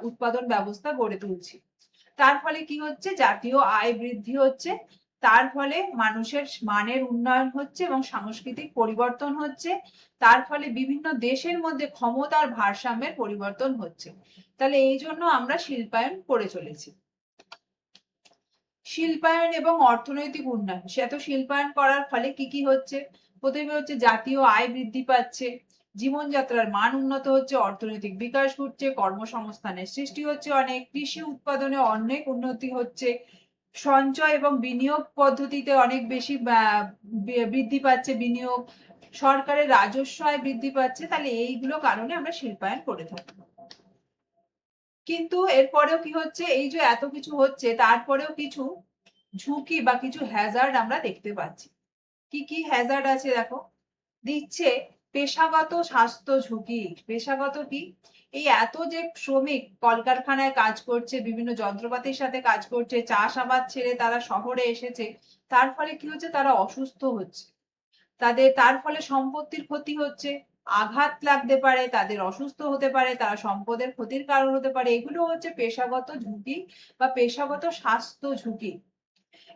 উৎপাদন ব্যবস্থা গড়ে তুলছি। তার ফলে কি হচ্ছে? জাতীয় আয় বৃদ্ধি হচ্ছে, তার ফলে মানুষের মানের উন্নয়ন হচ্ছে এবং সাংস্কৃতিক পরিবর্তন হচ্ছে, তার ফলে বিভিন্ন দেশের মধ্যে ক্ষমতার ভারসাম্যের পরিবর্তন হচ্ছে। তাহলে এই জন্য আমরা শিল্পায়ন করে চলেছি। শিল্পায়ন এবং অর্থনৈতিক উন্নয়ন। সে তো শিল্পায়ন করার ফলে কি কি হচ্ছে? প্রথমে হচ্ছে জাতীয় আয় বৃদ্ধি পাচ্ছে, জীবনযাত্রার মান উন্নত হচ্ছে, অর্থনৈতিক বিকাশ ঘটছে, কর্মসংস্থানের সৃষ্টি হচ্ছে অনেক, কৃষি উৎপাদনে অনেক উন্নতি হচ্ছে, সঞ্চয় এবং বিনিয়োগ পদ্ধতিতে অনেক বেশি বৃদ্ধি পাচ্ছে বিনিয়োগ, সরকারের রাজস্ব আয় বৃদ্ধি পাচ্ছে। তাহলে এইগুলো কারণে আমরা শিল্পায়ন করে থাকি। কিন্তু এরপরেও কি হচ্ছে? এই যে এত কিছু হচ্ছে তারপরেও কিছু ঝুঁকি বা কিছু হ্যাজার্ড আমরা দেখতে পাচ্ছি। কি কি হ্যাজার্ড আছে দেখো। দিচ্ছে পেশাগত স্বাস্থ্য ঝুঁকি। পেশাগত কি? এই এত যে শ্রমিক কলকারখানায় কাজ করছে, বিভিন্ন যন্ত্রপাতির সাথে কাজ করছে, চাষাবাদ ছেড়ে তারা শহরে এসেছে, তার ফলে কি হচ্ছে? তারা অসুস্থ হচ্ছে, তার ফলে সম্পত্তির ক্ষতি হচ্ছে, আঘাত লাগতে পারে, তাদের অসুস্থ হতে পারে, তারা সম্পদের ক্ষতির কারণ হতে পারে। এগুলো হচ্ছে পেশাগত ঝুঁকি বা পেশাগত স্বাস্থ্য ঝুঁকি।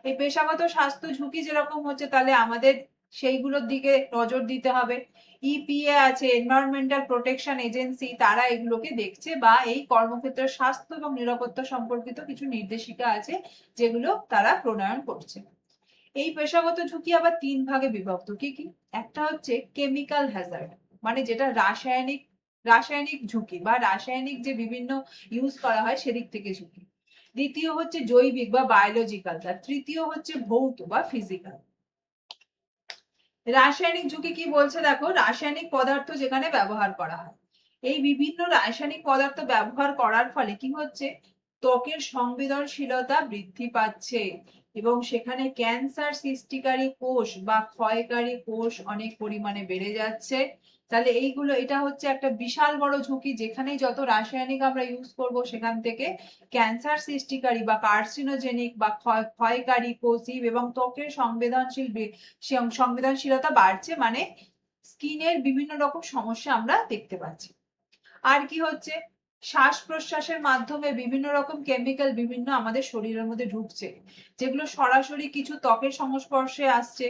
এই পেশাগত স্বাস্থ্য ঝুঁকি যেরকম হচ্ছে, তাহলে আমাদের সেইগুলোর দিকে নজর দিতে হবে। EPA আছে, এনভায়রনমেন্টাল প্রোটেকশন এজেন্সি, তারা এগুলোকে দেখছে, বা এই কর্মক্ষেত্রের স্বাস্থ্য এবং নিরাপত্তা সম্পর্কিত কিছু নির্দেশিকা আছে যেগুলো তারা প্রণয়ন করছে। এই পেশাগত ঝুঁকি আবার 3 ভাগে বিভক্ত। কি কি? একটা হচ্ছে কেমিক্যাল হ্যাজার্ড, মানে যেটা রাসায়নিক ঝুঁকি বা রাসায়নিক যে বিভিন্ন ইউজ করা হয় সেদিক থেকে ঝুঁকি। দ্বিতীয় হচ্ছে জৈবিক বা বায়োলজিক্যাল, আর তৃতীয় হচ্ছে ভৌত বা ফিজিক্যাল। রাসায়নিক ঝুঁকি কি বলছে দেখো, রাসায়নিক পদার্থ যেখানে ব্যবহার করা হয়, এই বিভিন্ন রাসায়নিক পদার্থ ব্যবহার করার ফলে কি হচ্ছে? ত্বকের সংবেদনশীলতা বৃদ্ধি পাচ্ছে, এবং সেখানে ক্যান্সার সৃষ্টিকারী কোষ বা ক্ষয়কারী কোষ অনেক পরিমাণে বেড়ে যাচ্ছে। তাহলে এটা হচ্ছে একটা বিশাল বড় ঝুঁকি, যেখানে যত রাসায়নিক আমরা ইউজ করব সেখান থেকে ক্যান্সার সৃষ্টিকারী বা কার্সিনোজেনিক বা ক্ষয়কারী কোষ এবং ত্বকের সংবেদনশীলতা বাড়ছে, মানে স্কিনের বিভিন্ন রকম সমস্যা আমরা দেখতে পাচ্ছি। আর কি হচ্ছে? শ্বাস প্রশ্বাসের মাধ্যমে বিভিন্ন রকম কেমিক্যাল বিভিন্ন আমাদের শরীরের মধ্যে ঢুকছে, যেগুলো সরাসরি কিছু ত্বকের সংস্পর্শে আসছে,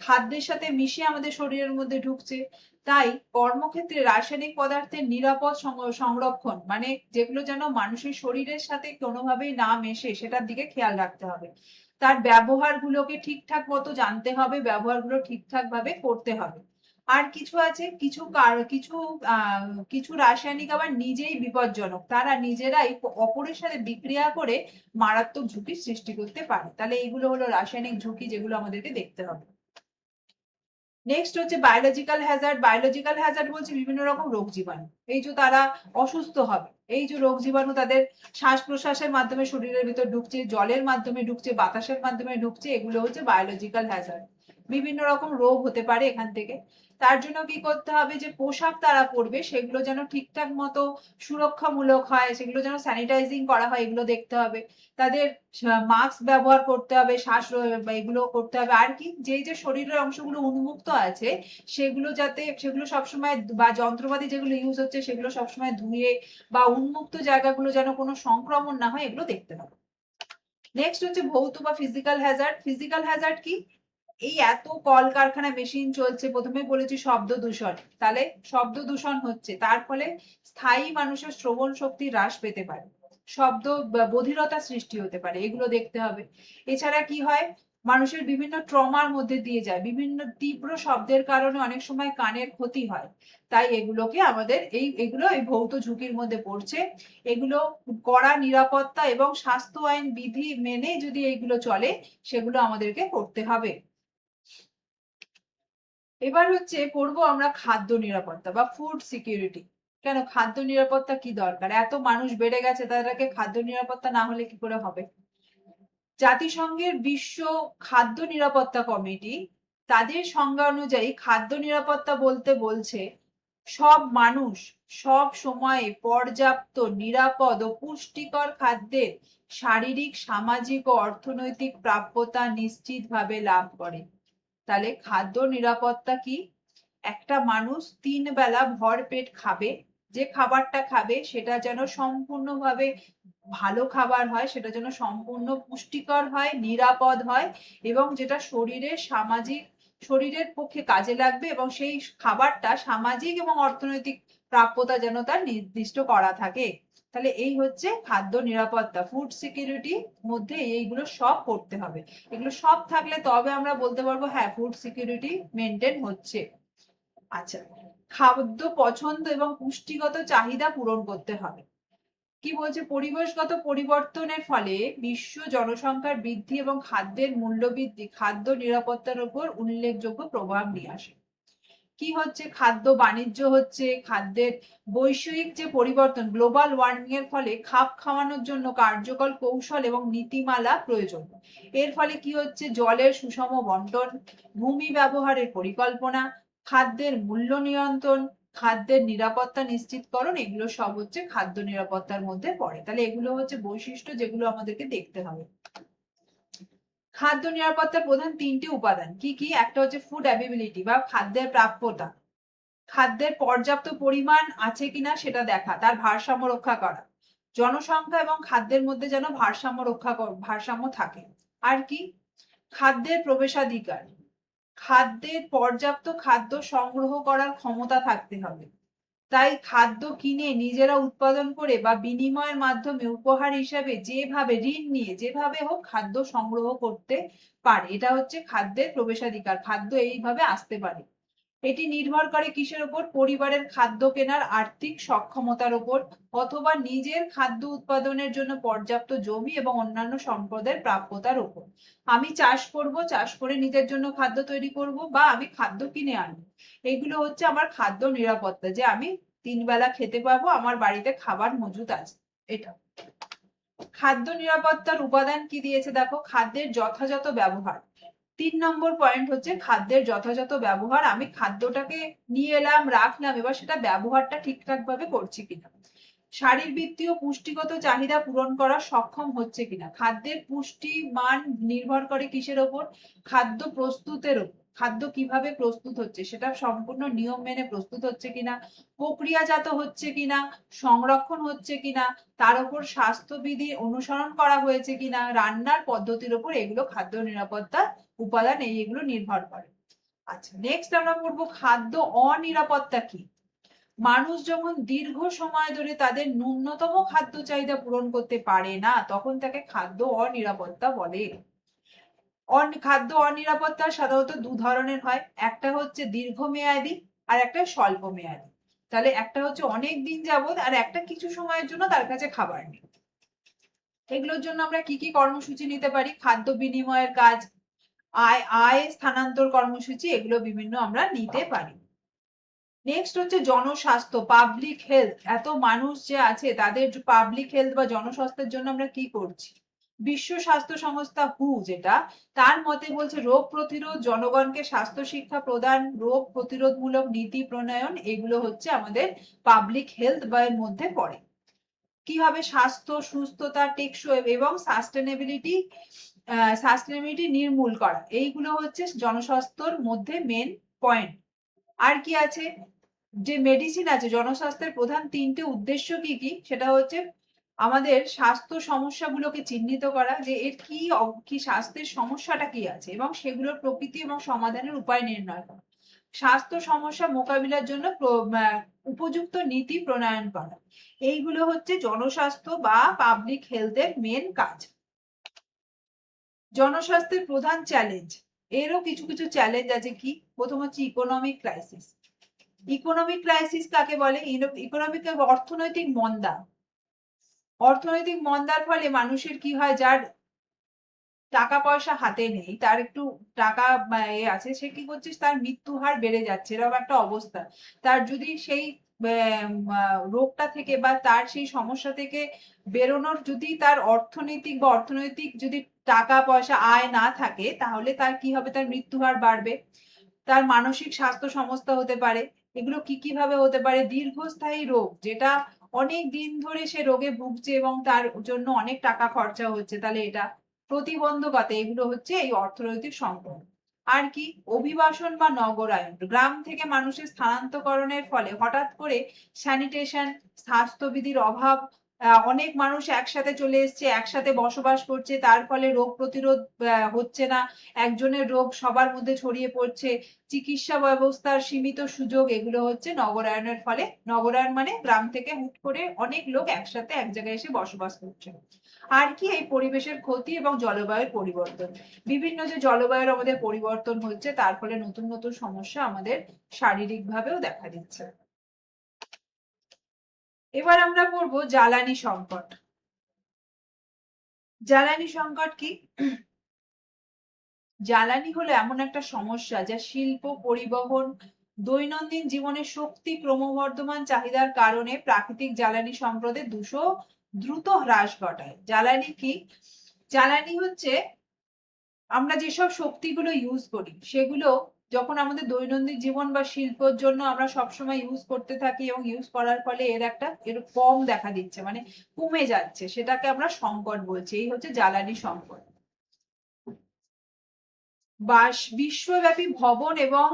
খাদ্যের সাথে মিশে আমাদের শরীরের মধ্যে ঢুকছে। তাই কর্মক্ষেত্রে রাসায়নিক পদার্থের নিরাপদ সংরক্ষণ, মানে যেগুলো যেন মানুষের শরীরের সাথে কোনোভাবেই না মেশে, সেটার দিকে খেয়াল রাখতে হবে। তার ব্যবহারগুলোকে ঠিকঠাক মতো জানতে হবে, ব্যবহারগুলো ঠিকঠাক ভাবে করতে হবে। আর কিছু আছে, কিছু রাসায়নিক আবার নিজেই বিপজ্জনক, তারা নিজেরাই অপরের সাথে বিক্রিয়া করে মারাত্মক ঝুঁকির সৃষ্টি করতে পারে। তাহলে এইগুলো হলো রাসায়নিক ঝুঁকি, যেগুলো আমাদেরকে দেখতে হবে। নেক্সট হচ্ছে বায়োলজিক্যাল হ্যাজার্ড। বায়োলজিক্যাল হ্যাজার্ড বলছে বিভিন্ন রকম রোগ জীবাণু, এই যে তারা অসুস্থ হবে, এই যে রোগ জীবাণু তাদের শ্বাস প্রশ্বাসের মাধ্যমে শরীরের ভিতর ঢুকছে, জলের মাধ্যমে ঢুকছে, বাতাসের মাধ্যমে ঢুকছে, এগুলো হচ্ছে বায়োলজিক্যাল হ্যাজার্ড। বিভিন্ন রকম রোগ হতে পারে এখান থেকে। তার জন্য কি করতে হবে, যে পোশাক তারা পরবে সেগুলো যেন ঠিকঠাক মতো সুরক্ষামূলক হয়, সেগুলো যেন স্যানিটাইজিং করা হয়, এগুলো দেখতে হবে। তাদের মাস্ক ব্যবহার করতে হবে, এগুলো করতে হবে। আর কি, যে শরীরের অংশগুলো উন্মুক্ত আছে সেগুলো সবসময়, বা যন্ত্রপাতি যেগুলো ইউজ হচ্ছে সেগুলো সবসময় ধুয়ে, বা উন্মুক্ত জায়গাগুলো যেন কোনো সংক্রমণ না হয়, এগুলো দেখতে হবে। নেক্সট হচ্ছে ভৌত বা ফিজিক্যাল হ্যাজার্ড। ফিজিক্যাল হ্যাজার্ড কি, এই এত কলকারখানা মেশিন চলছে, প্রথমে বলেছি শব্দ দূষণ, তাহলে শব্দ দূষণ হচ্ছে, তার ফলে স্থায়ী মানুষের শ্রবণ শক্তি হ্রাস পেতে পারে, শব্দ বধিরতা সৃষ্টি হতে পারে, এগুলো দেখতে হবে। এছাড়া কি হয়, মানুষের বিভিন্ন ট্রমার মধ্যে দিয়ে যায়, বিভিন্ন তীব্র শব্দের কারণে অনেক সময় কানের ক্ষতি হয়। তাই এগুলোকে আমাদের এগুলো এই ভৌত ঝুঁকির মধ্যে পড়ছে। এগুলো কড়া নিরাপত্তা এবং স্বাস্থ্য আইন বিধি মেনে যদি এগুলো চলে, সেগুলো আমাদেরকে করতে হবে। এবার হচ্ছে পড়বো আমরা খাদ্য নিরাপত্তা বা ফুড সিকিউরিটি। কেন খাদ্য নিরাপত্তা কি দরকার, এত মানুষ বেড়ে গেছে, তাদেরকে খাদ্য নিরাপত্তা না হলে কি করে হবে? জাতিসংঘের বিশ্ব খাদ্য নিরাপত্তা কমিটি তাদের সংজ্ঞা অনুযায়ী খাদ্য নিরাপত্তা বলতে বলছে সব মানুষ সব সময়ে পর্যাপ্ত, নিরাপদ ও পুষ্টিকর খাদ্যের শারীরিক, সামাজিক ও অর্থনৈতিক প্রাপ্যতা নিশ্চিতভাবে লাভ করে। তাহলে খাদ্য নিরাপত্তা কি, একটা মানুষ 3 বেলা ভরপেট খাবে, যে খাবারটা খাবে সেটা যেন সম্পূর্ণভাবে ভালো খাবার হয়, সেটা যেন সম্পূর্ণ পুষ্টিকর হয়, নিরাপদ হয়, এবং যেটা শরীরের পক্ষে কাজে লাগবে, এবং সেই খাবারটা সামাজিক এবং অর্থনৈতিক প্রাপ্যতা যেন তার নির্দিষ্ট করা থাকে। তাহলে এই হচ্ছে খাদ্য নিরাপত্তা, ফুড সিকিউরিটি মধ্যে এইগুলো সব করতে হবে। এগুলো সব থাকলে তবে আমরা বলতে পারবো হ্যাঁ ফুড সিকিউরিটি মেনটেন হচ্ছে। আচ্ছা, খাদ্য পছন্দ এবং পুষ্টিগত চাহিদা পূরণ করতে হবে। কি বলছে, পরিবেশগত পরিবর্তনের ফলে বিশ্ব জনসংখ্যার বৃদ্ধি এবং খাদ্যের মূল্য বৃদ্ধি খাদ্য নিরাপত্তার উপর উল্লেখযোগ্য প্রভাব নিয়ে আসে। কি হচ্ছে, খাদ্য বাণিজ্য হচ্ছে, খাদ্যের বৈষয়িক যে পরিবর্তন, গ্লোবাল ওয়ার্মিং এর ফলে খাপ খাওয়ানোর জন্য কার্যকর কৌশল এবং নীতিমালা প্রয়োজন। এর ফলে কি হচ্ছে, জলের সুষম বন্টন, ভূমি ব্যবহারের পরিকল্পনা, খাদ্যের মূল্য নিয়ন্ত্রণ, খাদ্যের নিরাপত্তা নিশ্চিতকরণ, এগুলো সব হচ্ছে খাদ্য নিরাপত্তার মধ্যে পড়ে। তাহলে এগুলো হচ্ছে বৈশিষ্ট্য যেগুলো আমাদেরকে দেখতে হবে। খাদ্য নিরাপত্তার প্রধান 3টি উপাদান কি কি, একটা হচ্ছে ফুড অ্যাভেবিলিটি বা খাদ্যের প্রাপ্যতা, খাদ্যের পর্যাপ্ত পরিমাণ আছে কিনা সেটা দেখা, তার ভারসাম্য রক্ষা করা, জনসংখ্যা এবং খাদ্যের মধ্যে যেন ভারসাম্য থাকে। আর কি, খাদ্যের প্রবেশাধিকার, খাদ্যের পর্যাপ্ত খাদ্য সংগ্রহ করার ক্ষমতা থাকতে হবে, তাই খাদ্য কিনে নিজেরা উৎপাদন করে বা বিনিময়ের মাধ্যমে উপহার হিসাবে যেভাবে ঋণ নিয়ে যেভাবে হোক খাদ্য সংগ্রহ করতে পারে, এটা হচ্ছে খাদ্যের প্রবেশাধিকার, খাদ্য এইভাবে আসতে পারে। এটি নির্ভর করে কিসের উপর, পরিবারের খাদ্য কেনার আর্থিক সক্ষমতার উপর, অথবা নিজের খাদ্য উৎপাদনের জন্য পর্যাপ্ত জমি এবং অন্যান্য সম্পদের প্রাপ্যতার উপর। আমি চাষ করব, চাষ করে নিজের জন্য খাদ্য তৈরি করব, বা আমি খাদ্য কিনে আনবো, এগুলো হচ্ছে আমার খাদ্য নিরাপত্তা, যে আমি 3 বেলা খেতে পাবো, আমার বাড়িতে খাবার মজুদ আছে। এটা খাদ্য নিরাপত্তার উপাদান কি দিয়েছে দেখো, খাদ্যের যথাযথ ব্যবহার। 3 নম্বর পয়েন্ট হচ্ছে খাদ্যের যথাযথ ব্যবহার, আমি খাদ্যটাকে নিয়ে এলাম, রাখলাম, এবার সেটা ব্যবহারটা ঠিকঠাক ভাবে করছি কিনা। শারীরবৃত্তীয় পুষ্টিগত চাহিদা পূরণ করা সক্ষম হচ্ছে কিনা, খাদ্যের পুষ্টি মান নির্ভর করে কিসের ওপর, খাদ্য প্রস্তুতের ওপর। খাদ্য কিভাবে প্রস্তুত হচ্ছে সেটা সম্পূর্ণ নিয়ম মেনে প্রস্তুত হচ্ছে কিনা, প্রক্রিয়াজাত হচ্ছে কিনা, সংরক্ষণ হচ্ছে কিনা, তার উপর স্বাস্থ্যবিধি অনুসরণ করা হয়েছে কিনা, রান্নার পদ্ধতির উপর এগুলো খাদ্য নিরাপত্তার উপাদান এইগুলো নির্ভর করে। আচ্ছা, নেক্সট আমরা পড়বো খাদ্য অনিরাপত্তা কি। মানুষ যখন দীর্ঘ সময় ধরে তাদের ন্যূনতম খাদ্য চাহিদা পূরণ করতে পারে না, তখন তাকে খাদ্য অনিরাপত্তা বলে। খাদ্য অনিরাপত্তা সাধারণত দু ধরনের হয়, একটা হচ্ছে দীর্ঘমেয়াদী আর একটা স্বল্প মেয়াদী। তাহলে একটা হচ্ছে অনেক দিন যাবত আর একটা কিছু সময়ের জন্য তার কাছে খাবার নেই। এগুলোর জন্য আমরা কি কি কর্মসূচি নিতে পারি? খাদ্য বিনিময়ের কাজ, আয় স্থানান্তর কর্মসূচি, এগুলো বিভিন্ন আমরা নিতে পারি। নেক্সট হচ্ছে জনস্বাস্থ্য, পাবলিক হেলথ। এত মানুষ যে আছে তাদের পাবলিক হেলথ বা জনস্বাস্থ্যের জন্য আমরা কি করছি? বিশ্ব স্বাস্থ্য সংস্থা হু যেটা, তার মতে বলছে রোগ প্রতিরোধ, জনগণকে স্বাস্থ্য শিক্ষা প্রদান, রোগ প্রতিরোধমূলক নীতি প্রণয়ন, এগুলো হচ্ছে আমাদের পাবলিক হেলথ বা এর মধ্যে পড়ে। কিভাবে স্বাস্থ্য, সুস্থতা, টেকসই এবং সাস্টেনেবিলিটি নির্মূল করা, এইগুলো হচ্ছে জনস্বাস্থ্যের মধ্যে মেন পয়েন্ট। আর কি আছে? যে মেডিসিন আছে, জনস্বাস্থ্যের প্রধান তিনটে উদ্দেশ্য কি কি, সেটা হচ্ছে আমাদের স্বাস্থ্য সমস্যাগুলোকে চিহ্নিত করা, যে এর কি স্বাস্থ্যের সমস্যাটা কি আছে এবং সেগুলোর প্রকৃতি এবং সমাধানের উপায় নির্ণয় করা, স্বাস্থ্য সমস্যা মোকাবিলার জন্য উপযুক্ত নীতি প্রণয়ন করা, এইগুলো হচ্ছে জনস্বাস্থ্য বা পাবলিক হেলথের মেন কাজ। জনস্বাস্থ্যের প্রধান চ্যালেঞ্জ, এরও কিছু কিছু চ্যালেঞ্জ আছে। কি? প্রথম হচ্ছে ইকোনমিক ক্রাইসিস। ইকোনমিক ক্রাইসিস কাকে বলে? ইকোনমিক অর্থনৈতিক মন্দা। অর্থনৈতিক মন্দার ফলে মানুষের কি হয়, যার টাকা পয়সা হাতে নেই, তার একটু টাকা আছে, সে কি করছে, তার মৃত্যু হার বেড়ে যাচ্ছে, এরকম একটা অবস্থা। তার যদি সেই রোগটা থেকে বা তার সেই সমস্যা থেকে বেরোনোর যদি তার অর্থনৈতিক যদি টাকা পয়সা আয় না থাকে, তাহলে তার কি হবে, তার মৃত্যু হার বাড়বে, তার মানসিক স্বাস্থ্য সমস্যা হতে পারে। এগুলো কি কিভাবে হতে পারে? দীর্ঘস্থায়ী রোগ, যেটা অনেক দিন ধরে সে রোগে ভুগছে এবং তার জন্য অনেক টাকা খরচা হচ্ছে, তাহলে এটা প্রতিবন্ধকতা, এগুলো হচ্ছে এই অর্থনৈতিক সংকট। আর কি? অভিবাসন বা নগরায়ন, গ্রাম থেকে মানুষের স্থানান্তরকরণের ফলে হঠাৎ করে স্যানিটেশন, স্বাস্থ্যবিধির অভাব, অনেক মানুষ একসাথে চলে এসছে, একসাথে বসবাস করছে, তার ফলে রোগ প্রতিরোধ হচ্ছে না, একজনের রোগ সবার মধ্যে ছড়িয়ে পড়ছে, চিকিৎসা ব্যবস্থার সীমিত সুযোগ, এগুলো হচ্ছে নগরায়নের ফলে। নগরায়ন মানে গ্রাম থেকে হুট করে অনেক লোক একসাথে এক জায়গায় এসে বসবাস করছে। আর কি? এই পরিবেশের ক্ষতি এবং জলবায়ুর পরিবর্তন। বিভিন্ন যে জলবায়ুর আমাদের পরিবর্তন হচ্ছে, তার ফলে নতুন নতুন সমস্যা আমাদের শারীরিক ভাবেও দেখা দিচ্ছে। এবার আমরা পড়বো জ্বালানি সংকট। জ্বালানি সংকট কি? জ্বালানি হলো এমন একটা সমস্যা যা শিল্প, পরিবহন, দৈনন্দিন জীবনে শক্তি ক্রমবর্ধমান চাহিদার কারণে প্রাকৃতিক জ্বালানি সম্পদে দ্রুত হ্রাস ঘটায়। জ্বালানি কি? জ্বালানি হচ্ছে আমরা যেসব শক্তিগুলো ইউজ করি, সেগুলো যখন আমাদের দৈনন্দিন জীবন বা শিল্পের জন্য আমরা সবসময় ইউজ করতে থাকি এবং ইউজ করার ফলে এর কম দেখা দিচ্ছে, মানে কমে যাচ্ছে, সেটাকে আমরা সংকট বলছি। এই হচ্ছে জ্বালানি সংকট। বিশ্বব্যাপী ভবন এবং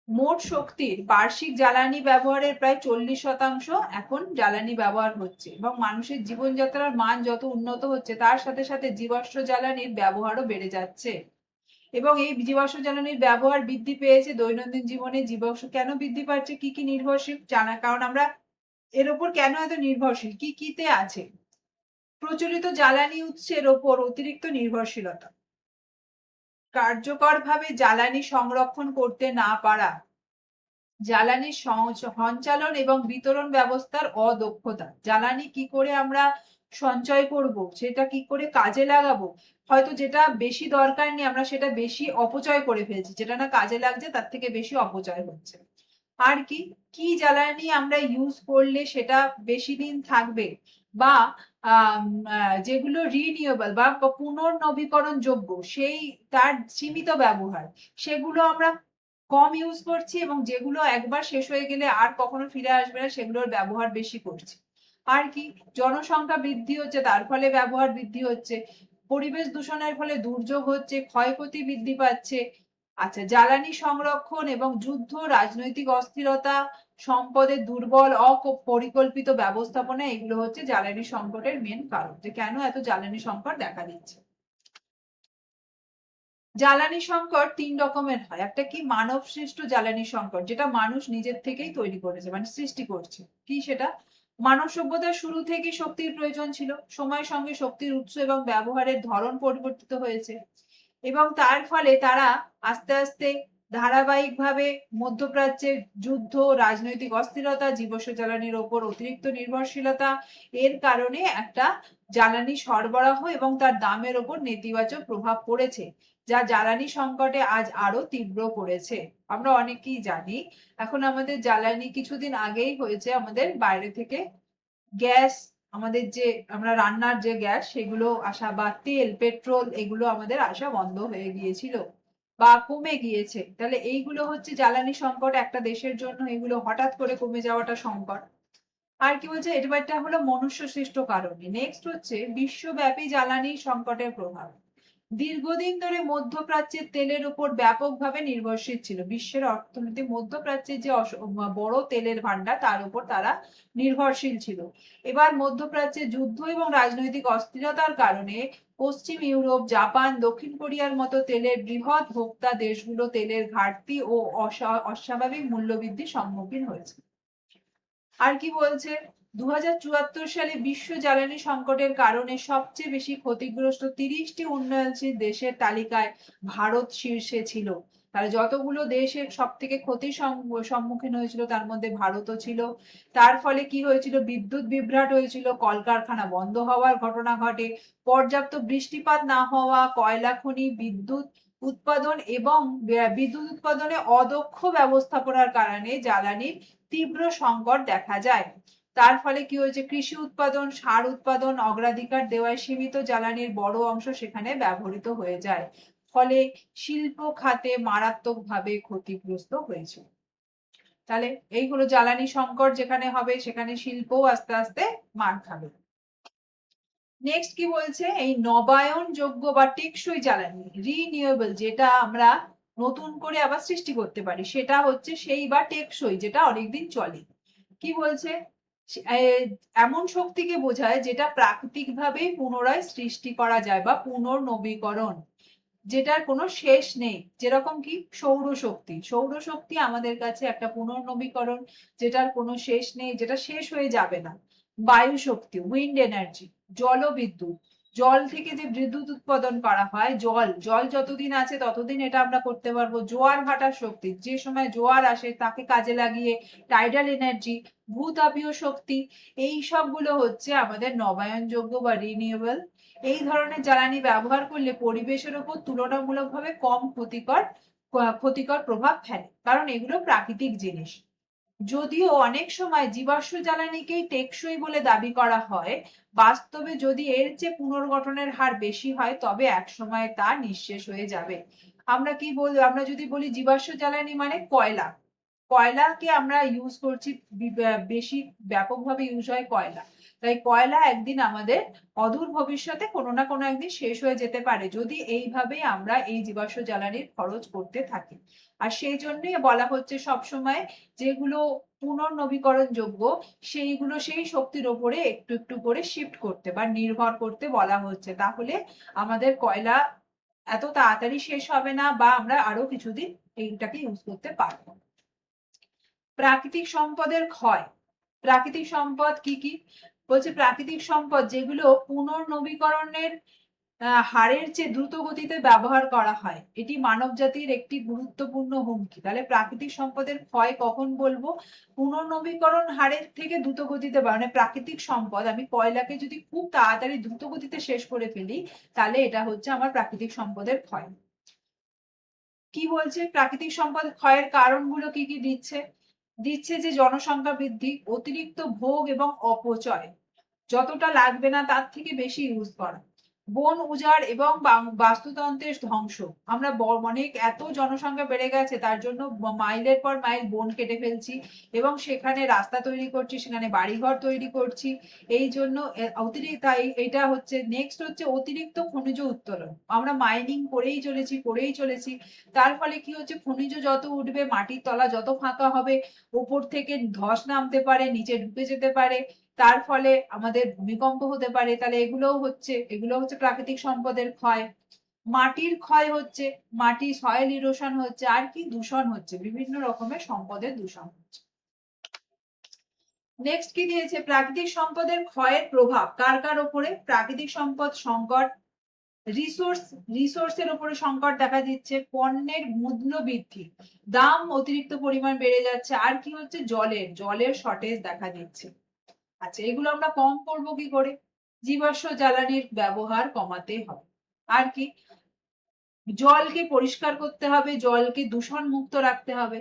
মোট শক্তির বার্ষিক জ্বালানি ব্যবহারের প্রায় 40% এখন জ্বালানি ব্যবহার হচ্ছে, এবং মানুষের জীবনযাত্রার মান যত উন্নত হচ্ছে, তার সাথে সাথে জীবাশ্ম জ্বালানির ব্যবহারও বেড়ে যাচ্ছে। এবং এই জীবাশ্ম জ্বালানির ব্যবহার বৃদ্ধি পেয়েছে দৈনন্দিন জীবনে। জীবাশ্ম কেন বৃদ্ধি পাচ্ছে? কি কি নির্ভরশীল জানা, কারণ আমরা এর উপর কেন এত নির্ভরশীল, কি কিতে আছে? প্রচলিত জ্বালানি উৎসের ওপর অতিরিক্ত নির্ভরশীলতা, কার্যকরভাবে জ্বালানি সংরক্ষণ করতে না পারা, জ্বালানি সঞ্চালন এবং বিতরণ ব্যবস্থার অদক্ষতা। জ্বালানি কি করে আমরা সঞ্চয় করব, সেটা কি করে কাজে লাগাবো, হয়তো যেটা বেশি দরকার নেই আমরা সেটা বেশি অপচয় করে ফেলছি, যেটা না কাজে লাগছে তার থেকে বেশি অপচয় হচ্ছে। আর কি? কি জ্বালানি আমরা ইউজ করলে সেটা বেশি দিন থাকবে, বা যেগুলো রিনিউয়েবল বা পুনর্নবীকরণ যোগ্য, সেই তার সীমিত ব্যবহার, সেগুলো আমরা কম ইউজ করছি, এবং যেগুলো একবার শেষ হয়ে গেলে আর কখনো ফিরে আসবে না, সেগুলোর ব্যবহার বেশি করছি। আর কি? জনসংখ্যা বৃদ্ধি হচ্ছে, তার ফলে ব্যবহার বৃদ্ধি হচ্ছে, পরিবেশ দূষণের ফলে দুর্যোগ হচ্ছে, ক্ষয়ক্ষতি বৃদ্ধি পাচ্ছে, আচ্ছা, জ্বালানি সংরক্ষণ এবং যুদ্ধ, রাজনৈতিক অস্থিরতা, সম্পদের দুর্বল অপরিকল্পিত ব্যবস্থাপনা, এগুলো হচ্ছে জ্বালানি সংকটের মেন কারণ, যে কেন এত জ্বালানি সংকট দেখা দিচ্ছে। জ্বালানি সংকট তিন রকমের হয়। একটা কি মানব সৃষ্ট জ্বালানি সংকট, যেটা মানুষ নিজের থেকেই তৈরি করেছে, মানে সৃষ্টি করছে। কি সেটা? মানব সভ্যতার শুরু থেকে শক্তির প্রয়োজন ছিল, সময়ের সঙ্গে শক্তির উৎস এবং ব্যবহারের ধরন পরিবর্তিত হয়েছে, এবং তার ফলে তারা আস্তে আস্তে ধারাবাহিকভাবে মধ্যপ্রাচ্যে যুদ্ধ, রাজনৈতিক অস্থিরতা, জীবাশ্ম জ্বালানির ওপর অতিরিক্ত নির্ভরশীলতা, এর কারণে একটা জ্বালানি সরবরাহ এবং তার দামের ওপর নেতিবাচক প্রভাব পড়েছে, যা জ্বালানি সংকটে আজ আরো তীব্র করেছে। আমরা অনেকেই জানি এখন আমাদের জ্বালানি, কিছুদিন আগেই হয়েছে আমাদের বাইরে থেকে গ্যাস, আমাদের যে আমরা রান্নার যে গ্যাস সেগুলো আসা, বা তেল, পেট্রোল, এগুলো আমাদের আসা বন্ধ হয়ে গিয়েছিল বা কমে গিয়েছে। তাহলে এইগুলো হচ্ছে জ্বালানি সংকট একটা দেশের জন্য, এগুলো হঠাৎ করে কমে যাওয়াটা সংকট। আর কি বলছে, এটা হলো মনুষ্য সৃষ্ট কারণে। নেক্সট হচ্ছে বিশ্বব্যাপী জ্বালানি সংকটের প্রভাব। দীর্ঘদিন ধরে মধ্যপ্রাচ্যের তেলের উপর ব্যাপকভাবে নির্ভরশীল ছিল। বিশ্বের অর্থনীতি মধ্যপ্রাচ্যের যে বড় তেলের ভান্ডার, তার উপর তারা নির্ভরশীল ছিল। এবার মধ্যপ্রাচ্যে যুদ্ধ এবং রাজনৈতিক অস্থিরতার কারণে পশ্চিম ইউরোপ, জাপান, দক্ষিণ কোরিয়ার মতো তেলের বৃহৎ ভোক্তা দেশগুলো তেলের ঘাটতি ও অস্বাভাবিক মূল্যবৃদ্ধির সম্মুখীন হয়েছে। আর কি বলছে, 2074 সালে বিশ্ব জ্বালানি সংকটের কারণে সবচেয়ে বেশি ক্ষতিগ্রস্ত 30টি উন্নয়নশীল দেশের তালিকায় ভারত শীর্ষে ছিল। তাহলে যতগুলো দেশের সব থেকে ক্ষতির সম্মুখীন হয়েছিল তার মধ্যে ভারতও ছিল। তার ফলে কি হয়েছিল, বিদ্যুৎ বিভ্রাট হয়েছিল, কলকারখানা বন্ধ হওয়ার ঘটনা ঘটে, পর্যাপ্ত বৃষ্টিপাত না হওয়া, কয়লা খনি, বিদ্যুৎ উৎপাদন এবং বিদ্যুৎ উৎপাদনে অদক্ষ ব্যবস্থাপনার কারণে জ্বালানির তীব্র সংকট দেখা যায়। তার ফলে কি হয়েছে, কৃষি উৎপাদন, সার উৎপাদন অগ্রাধিকার দেওয়ায় সীমিত জ্বালানির বড় অংশ সেখানে ব্যবহৃত হয়ে যায়, ফলে শিল্প খাতে মারাত্মকভাবে ক্ষতিগ্রস্ত হয়েছে। তাহলে এই হলো জ্বালানি সংকট যেখানে হবে, সেখানে শিল্পও আস্তে আস্তে মার খাবে। নেক্সট কি বলছে, এই নবায়ন যোগ্য বা টেকসই জ্বালানি, রিনিউয়েবল, যেটা আমরা নতুন করে আবার সৃষ্টি করতে পারি, সেটা হচ্ছে সেই বা টেকসই যেটা অনেকদিন চলে। কি বলছে, এমন শক্তিকে বোঝায় যেটা প্রাকৃতিকভাবেই পুনরায় সৃষ্টি করা যায় বা পুনর্নবীকরণ, যেটার কোনো শেষ নেই। যেরকম কি সৌরশক্তি, সৌরশক্তি আমাদের কাছে একটা পুনর্নবীকরণ, যেটার কোনো শেষ নেই, যেটা শেষ হয়ে যাবে না। বায়ু শক্তি, উইন্ড এনার্জি, জলবিদ্যুৎ, জল থেকে যে বিদ্যুৎ উৎপাদন করা হয়, জল জল যতদিন আছে ততদিন এটা আমরা করতে পারবো। জোয়ার ভাটার শক্তি, যে সময় জোয়ার আসে তাকে কাজে লাগিয়ে টাইডাল এনার্জি, ভূতাপীয় শক্তি, এই সবগুলো হচ্ছে আমাদের নবায়নযোগ্য বা রিনিউয়েবল। এই ধরনের জ্বালানি ব্যবহার করলে পরিবেশের উপর তুলনামূলকভাবে কম ক্ষতিকর প্রভাব ফেলে, কারণ এগুলো প্রাকৃতিক জিনিস। যদিও অনেক সময় জীবাশ্ম জ্বালানিকেই টেকসই বলে দাবি করা হয়, বাস্তবে যদি এর চেয়ে পুনর্গঠনের হার বেশি হয় তবে একসময় তা নিঃশেষ হয়ে যাবে। আমরা যদি বলি জীবাশ্ম জ্বালানি মানে কয়লা, কয়লাকে আমরা ইউজ করছি, বেশি ব্যাপকভাবে ইউজ হয় কয়লা। তাই কয়লা একদিন আমাদের অদূর ভবিষ্যতে কোনো না কোনো একদিন শেষ হয়ে যেতে পারে, যদি এইভাবে আমরা এই জীবাশ্ম জ্বালানির খরচ করতে থাকি। আর সেই জন্যই বলা হচ্ছে সবসময় যেগুলো পুনর্নবীকরণ যোগ্য সেইগুলো সেই শক্তির ওপরে একটু একটু করে শিফট করতে বা নির্ভর করতে বলা হচ্ছে, তাহলে আমাদের কয়লা এত তাড়াতাড়ি শেষ হবে না, বা আমরা আরো কিছুদিন এইটাকে ইউজ করতে পারবো। প্রাকৃতিক সম্পদের ক্ষয়। প্রাকৃতিক সম্পদ কি কি বলছে, প্রাকৃতিক সম্পদ যেগুলো পুনর্নবীকরণের হারের চেয়ে দ্রুত গতিতে ব্যবহার করা হয়, এটি মানব জাতির একটি গুরুত্বপূর্ণ হুমকি। তাহলে প্রাকৃতিক সম্পদের ক্ষয় কখন বলবো, পুনর্নবীকরণ হারের থেকে দ্রুত গতিতে, মানে প্রাকৃতিক সম্পদ, আমি কয়লাকে যদি খুব তাড়াতাড়ি দ্রুত গতিতে শেষ করে ফেলি, তাহলে এটা হচ্ছে আমার প্রাকৃতিক সম্পদের ক্ষয়। কি বলছে, প্রাকৃতিক সম্পদ ক্ষয়ের কারণগুলো কি কি দিচ্ছে, যে জনসংখ্যা বৃদ্ধি, অতিরিক্ত ভোগ এবং অপচয়, যতটা লাগবে না তার থেকে বেশি ইউজ করা, বন উজাড় এবং বাস্তুতন্ত্রের ধ্বংস। আমরা অনেক এত জনসংখ্যা বেড়ে গেছে, তার জন্য মাইলের পর মাইল বন কেটে ফেলছি এবং সেখানে রাস্তা তৈরি করছি, সেখানে বাড়িঘর তৈরি করছি। এই জন্য অতিরিক্ত এটা হচ্ছে নেক্সট হচ্ছে অতিরিক্ত খনিজ উত্তোলন। আমরা মাইনিং করেই চলেছি। তার ফলে কি হচ্ছে, খনিজ যত উঠবে, মাটির তলা যত ফাঁকা হবে, উপর থেকে ধস নামতে পারে, নিচে ঢুকে যেতে পারে, তার ফলে আমাদের ভূমিকম্প হতে পারে। তাহলে এগুলো হচ্ছে প্রাকৃতিক সম্পদের ক্ষয়। মাটির ক্ষয় হচ্ছে, মাটি সয়েল ইরোশন হচ্ছে, আর কি দূষণ হচ্ছে, বিভিন্ন রকমের সম্পদের দূষণ হচ্ছে। নেক্সট কি দিয়েছে, প্রাকৃতিক সম্পদের ক্ষয়ের প্রভাব কার কার উপরে? প্রাকৃতিক সম্পদ সংকট, রিসোর্সের উপরে সংকট দেখা দিচ্ছে, পণ্যের মূল্য বৃদ্ধি, দাম অতিরিক্ত পরিমাণ বেড়ে যাচ্ছে, আর কি হচ্ছে, জলের শর্টেজ দেখা দিচ্ছে। আচ্ছা, এগুলো আমরা কম করব কি করে? জীবাশ্ম জ্বালানির ব্যবহার কমাতে হবে। আর কি, জলকে পরিষ্কার করতে হবে, জলকে দূষণ মুক্ত রাখতে হবে,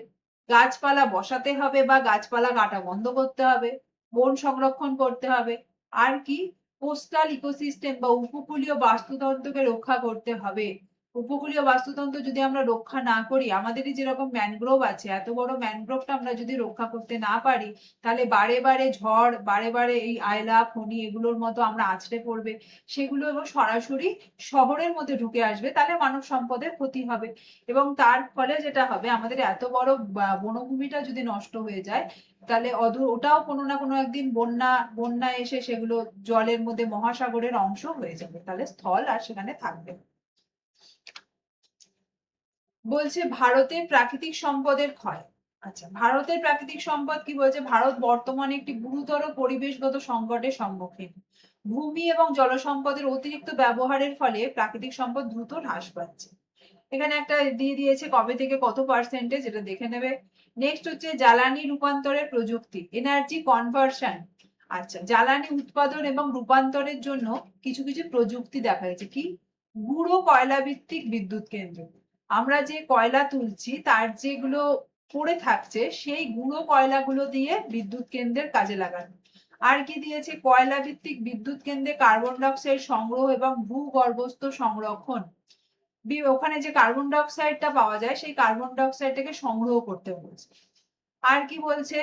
গাছপালা বসাতে হবে বা গাছপালা কাটা বন্ধ করতে হবে, বন সংরক্ষণ করতে হবে। আর কি, কোস্টাল ইকোসিস্টেম বা উপকূলীয় বাস্তুতন্ত্রকে রক্ষা করতে হবে। উপকূলীয় বাস্তুতন্ত্র যদি আমরা রক্ষা না করি, আমাদেরই যেরকম ম্যানগ্রোভ আছে, এত বড় ম্যানগ্রোভটা আমরা যদি রক্ষা করতে না পারি, তাহলে বারে বারে ঝড়, বারে বারে এই আয়লা ফণি এগুলোর মতো আমরা আছড়ে পড়বে, সেগুলো এবং সরাসরি শহরের মধ্যে ঢুকে আসবে, তাহলে মানব সম্পদের ক্ষতি হবে। এবং তার ফলে যেটা হবে, আমাদের এত বড় বনভূমিটা যদি নষ্ট হয়ে যায়, তাহলে ওটাও কোনো না কোনো একদিন বন্যা এসে সেগুলো জলের মধ্যে মহাসাগরের অংশ হয়ে যাবে, তাহলে স্থল আর সেখানে থাকবে। বলছে ভারতের প্রাকৃতিক সম্পদের ক্ষয়। আচ্ছা, ভারতের প্রাকৃতিক সম্পদ কি বলছে, ভারত বর্তমানে একটি গুরুতর পরিবেশগত সংকটের সম্মুখীন। ভূমি এবং জল সম্পদের অতিরিক্ত ব্যবহারের ফলে প্রাকৃতিক সম্পদ দ্রুত হ্রাস পাচ্ছে। এখানে একটা দিয়ে দিয়েছে কবে থেকে কত পার্সেন্টেজ, এটা দেখে নেবে। নেক্সট হচ্ছে জ্বালানি রূপান্তরের প্রযুক্তি, এনার্জি কনভার্সন। আচ্ছা, জ্বালানি উৎপাদন এবং রূপান্তরের জন্য কিছু কিছু প্রযুক্তি দেখা যাচ্ছে। কি, গুঁড়ো কয়লা ভিত্তিক বিদ্যুৎ কেন্দ্র। আমরা যে কয়লা তুলছি তার যেগুলো পড়ে থাকছে, সেই গুঁড়ো কয়লাগুলো দিয়ে বিদ্যুৎ কেন্দ্রের কাজে লাগানো। আর কি দিয়েছে, কয়লা ভিত্তিক বিদ্যুৎ কেন্দ্রে কার্বন ডাই অক্সাইড সংগ্রহ এবং ভূগর্ভস্থ সংরক্ষণ। ওখানে যে কার্বন ডাই অক্সাইডটা পাওয়া যায়, সেই কার্বন ডাই অক্সাইডটাকে সংগ্রহ করতে বলছে। আর কি বলছে,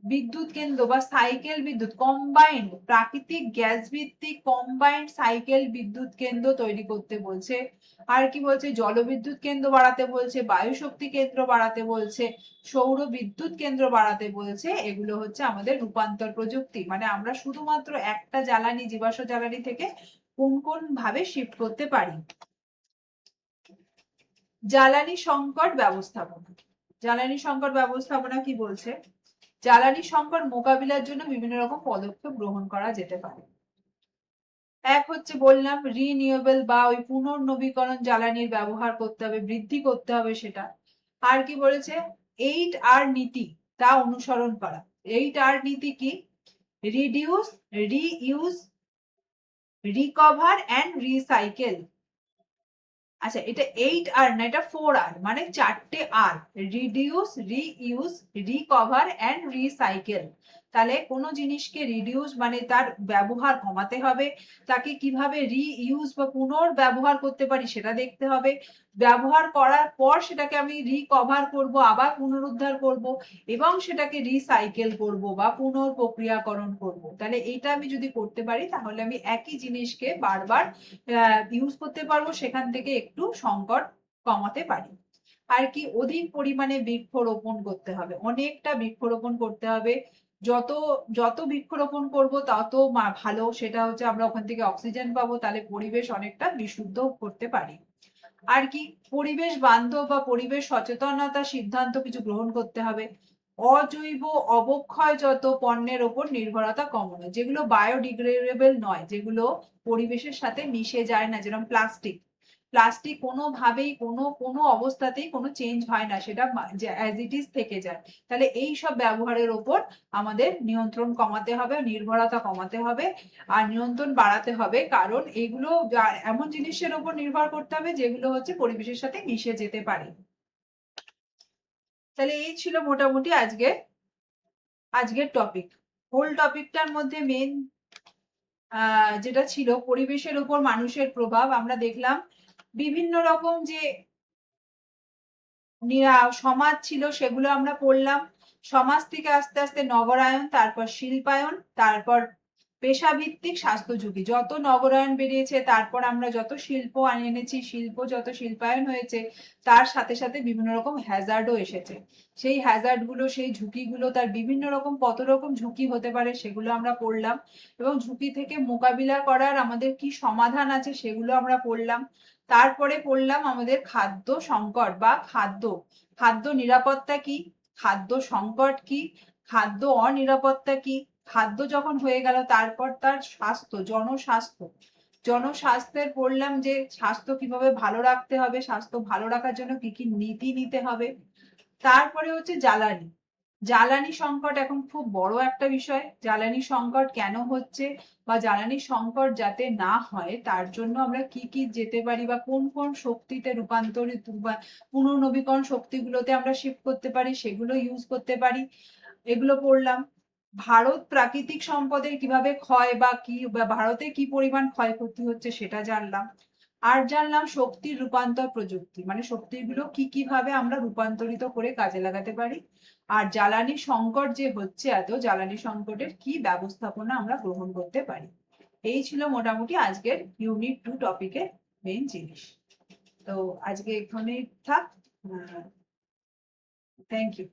বিদ্যুৎ কেন্দ্র বা সাইকেল বিদ্যুৎ, কম্বাইন্ড প্রাকৃতিক গ্যাস ভিত্তিক কম্বাইন্ড সাইকেল বিদ্যুৎ কেন্দ্র তৈরি করতে বলছে। আর কি বলছে, জলবিদ্যুৎ কেন্দ্র বাড়াতে বলছে, বায়ু শক্তি কেন্দ্র বাড়াতে বলছে, সৌর বিদ্যুৎ কেন্দ্র বাড়াতে বলছে। এগুলো হচ্ছে আমাদের রূপান্তর প্রযুক্তি, মানে আমরা শুধুমাত্র একটা জ্বালানি, জীবাশ্ম জ্বালানি থেকে কোন কোন ভাবে শিফট করতে পারি। জ্বালানি সংকট ব্যবস্থাপনা। জ্বালানি সংকট ব্যবস্থাপনা কি বলছে, জ্বালানি সংকট মোকাবিলার জন্য বিভিন্ন রকম পদক্ষেপ গ্রহণ করা যেতে পারে। এক হচ্ছে বললাম রিনিউয়েবল বা ওই পুনর্নবীকরণ জ্বালানির ব্যবহার করতে হবে, বৃদ্ধি করতে হবে সেটা। আর কি বলেছে, 8R নীতি, তা অনুসরণ করা। 8R নীতি কি, reduce, reuse, recover and recycle. আচ্ছা, এটা 8R না, এটা 4R, মানে 4টে R, reduce, reuse, recover and recycle. তাহলে কোনো জিনিসকে রিডিউস মানে তার ব্যবহার কমাতে হবে, তাকে কিভাবে রিইউজ বা পুনর্ব্যবহার করতে পারি সেটা দেখতে হবে, ব্যবহার করার পর সেটাকে আমি রিকভার করব, আবার পুনরুদ্ধার করব, এবং সেটাকে রিসাইকেল করব বা পুনঃপ্রক্রিয়াকরণ করব। তাহলে এটা আমি যদি করতে পারি, তাহলে আমি একই জিনিসকে বারবার ইউজ করতে পারবো, সেখান থেকে একটু সংকট কমাতে পারি। আর কি, অধিক পরিমাণে বৃক্ষরোপণ করতে হবে, অনেকটা বৃক্ষরোপণ করতে হবে। যত যত বৃক্ষরোপণ করব তত ভালো, সেটা হচ্ছে আমরা ওখান থেকে অক্সিজেন পাবো, তাহলে পরিবেশ অনেকটা বিশুদ্ধ করতে পারি। আর কি, পরিবেশ বান্ধব বা পরিবেশ সচেতনতা সিদ্ধান্ত কিছু গ্রহণ করতে হবে। অজৈব অবক্ষয়জাত পণ্যের ওপর নির্ভরতা কমানো, যেগুলো বায়োডিগ্রেডেবল নয়, যেগুলো পরিবেশের সাথে মিশে যায় না, যেরকম প্লাস্টিক। প্লাস্টিক কোনোভাবেই কোনো অবস্থাতেই কোনো চেঞ্জ হয় না, সেটা অ্যাজ ইট ইজ থেকে যায়। তাহলে এই সব ব্যবহারের ওপর আমাদের নিয়ন্ত্রণ কমাতে হবে, নির্ভরতা কমাতে হবে, আর নিয়ন্ত্রণ বাড়াতে হবে, কারণ এগুলো এমন জিনিসের উপর নির্ভর করতে হবে যেগুলো হচ্ছে পরিবেশের সাথে মিশে যেতে পারে। তাহলে এই ছিল মোটামুটি আজকের টপিক। হোল টপিকটার মধ্যে মেন যেটা ছিল পরিবেশের উপর মানুষের প্রভাব, আমরা দেখলাম বিভিন্ন রকম যে সমাজ ছিল সেগুলো আমরা পড়লাম। সমাজ থেকে আস্তে আস্তে নগরায়ন, তারপর শিল্পায়ন, তারপর পেশাভিত্তিক স্বাস্থ্য ঝুঁকি। যত নগরায়ন বেরিয়েছে, তারপর আমরা যত শিল্প এনেছি, শিল্প যত শিল্পায়ন হয়েছে, তার সাথে সাথে বিভিন্ন রকম হ্যাজার্ডও এসেছে। সেই হ্যাজার্ড গুলো, সেই ঝুঁকিগুলো, তার বিভিন্ন রকম কত রকম ঝুঁকি হতে পারে সেগুলো আমরা পড়লাম। এবং ঝুঁকি থেকে মোকাবিলা করার আমাদের কি সমাধান আছে সেগুলো আমরা পড়লাম। তারপরে পড়লাম আমাদের খাদ্য সংকট বা খাদ্য নিরাপত্তা কি, খাদ্য সংকট কি, খাদ্য অনিরাপত্তা কি, খাদ্য যখন হয়ে গেল তারপর তার স্বাস্থ্য, জনস্বাস্থ্যের পড়লাম যে স্বাস্থ্য কিভাবে ভালো রাখতে হবে, স্বাস্থ্য ভালো রাখার জন্য কি কি নীতি নিতে হবে। তারপরে হচ্ছে জ্বালানি সংকট এখন খুব বড় একটা বিষয়। জ্বালানি সংকট কেন হচ্ছে বা জ্বালানি সংকট যাতে না হয় তার জন্য আমরা কি কি যেতে পারি বা কোন কোন শক্তিতে রূপান্তরিত বা পুনর্নবীকরণ শক্তিগুলোতে আমরা শিফট করতে পারি, সেগুলো ইউজ করতে পারি, এগুলো পড়লাম। ভারত প্রাকৃতিক সম্পদের কিভাবে ক্ষয় বা ভারতে কি পরিমাণ ক্ষয়ক্ষতি হচ্ছে সেটা জানলাম। আর জানলাম শক্তির রূপান্তর প্রযুক্তি, মানে শক্তিগুলো কি কিভাবে আমরা রূপান্তরিত করে কাজে লাগাতে পারি। আর জ্বালানি সংকট যে হচ্ছে, জ্বালানি সংকটের কি ব্যবস্থাপনা আমরা গ্রহণ করতে পারি। এই ছিল মোটামুটি আজকের ইউনিট 2 টপিকের মেইন জিনিস। তো আজকে এখানেই থাক। Thank you.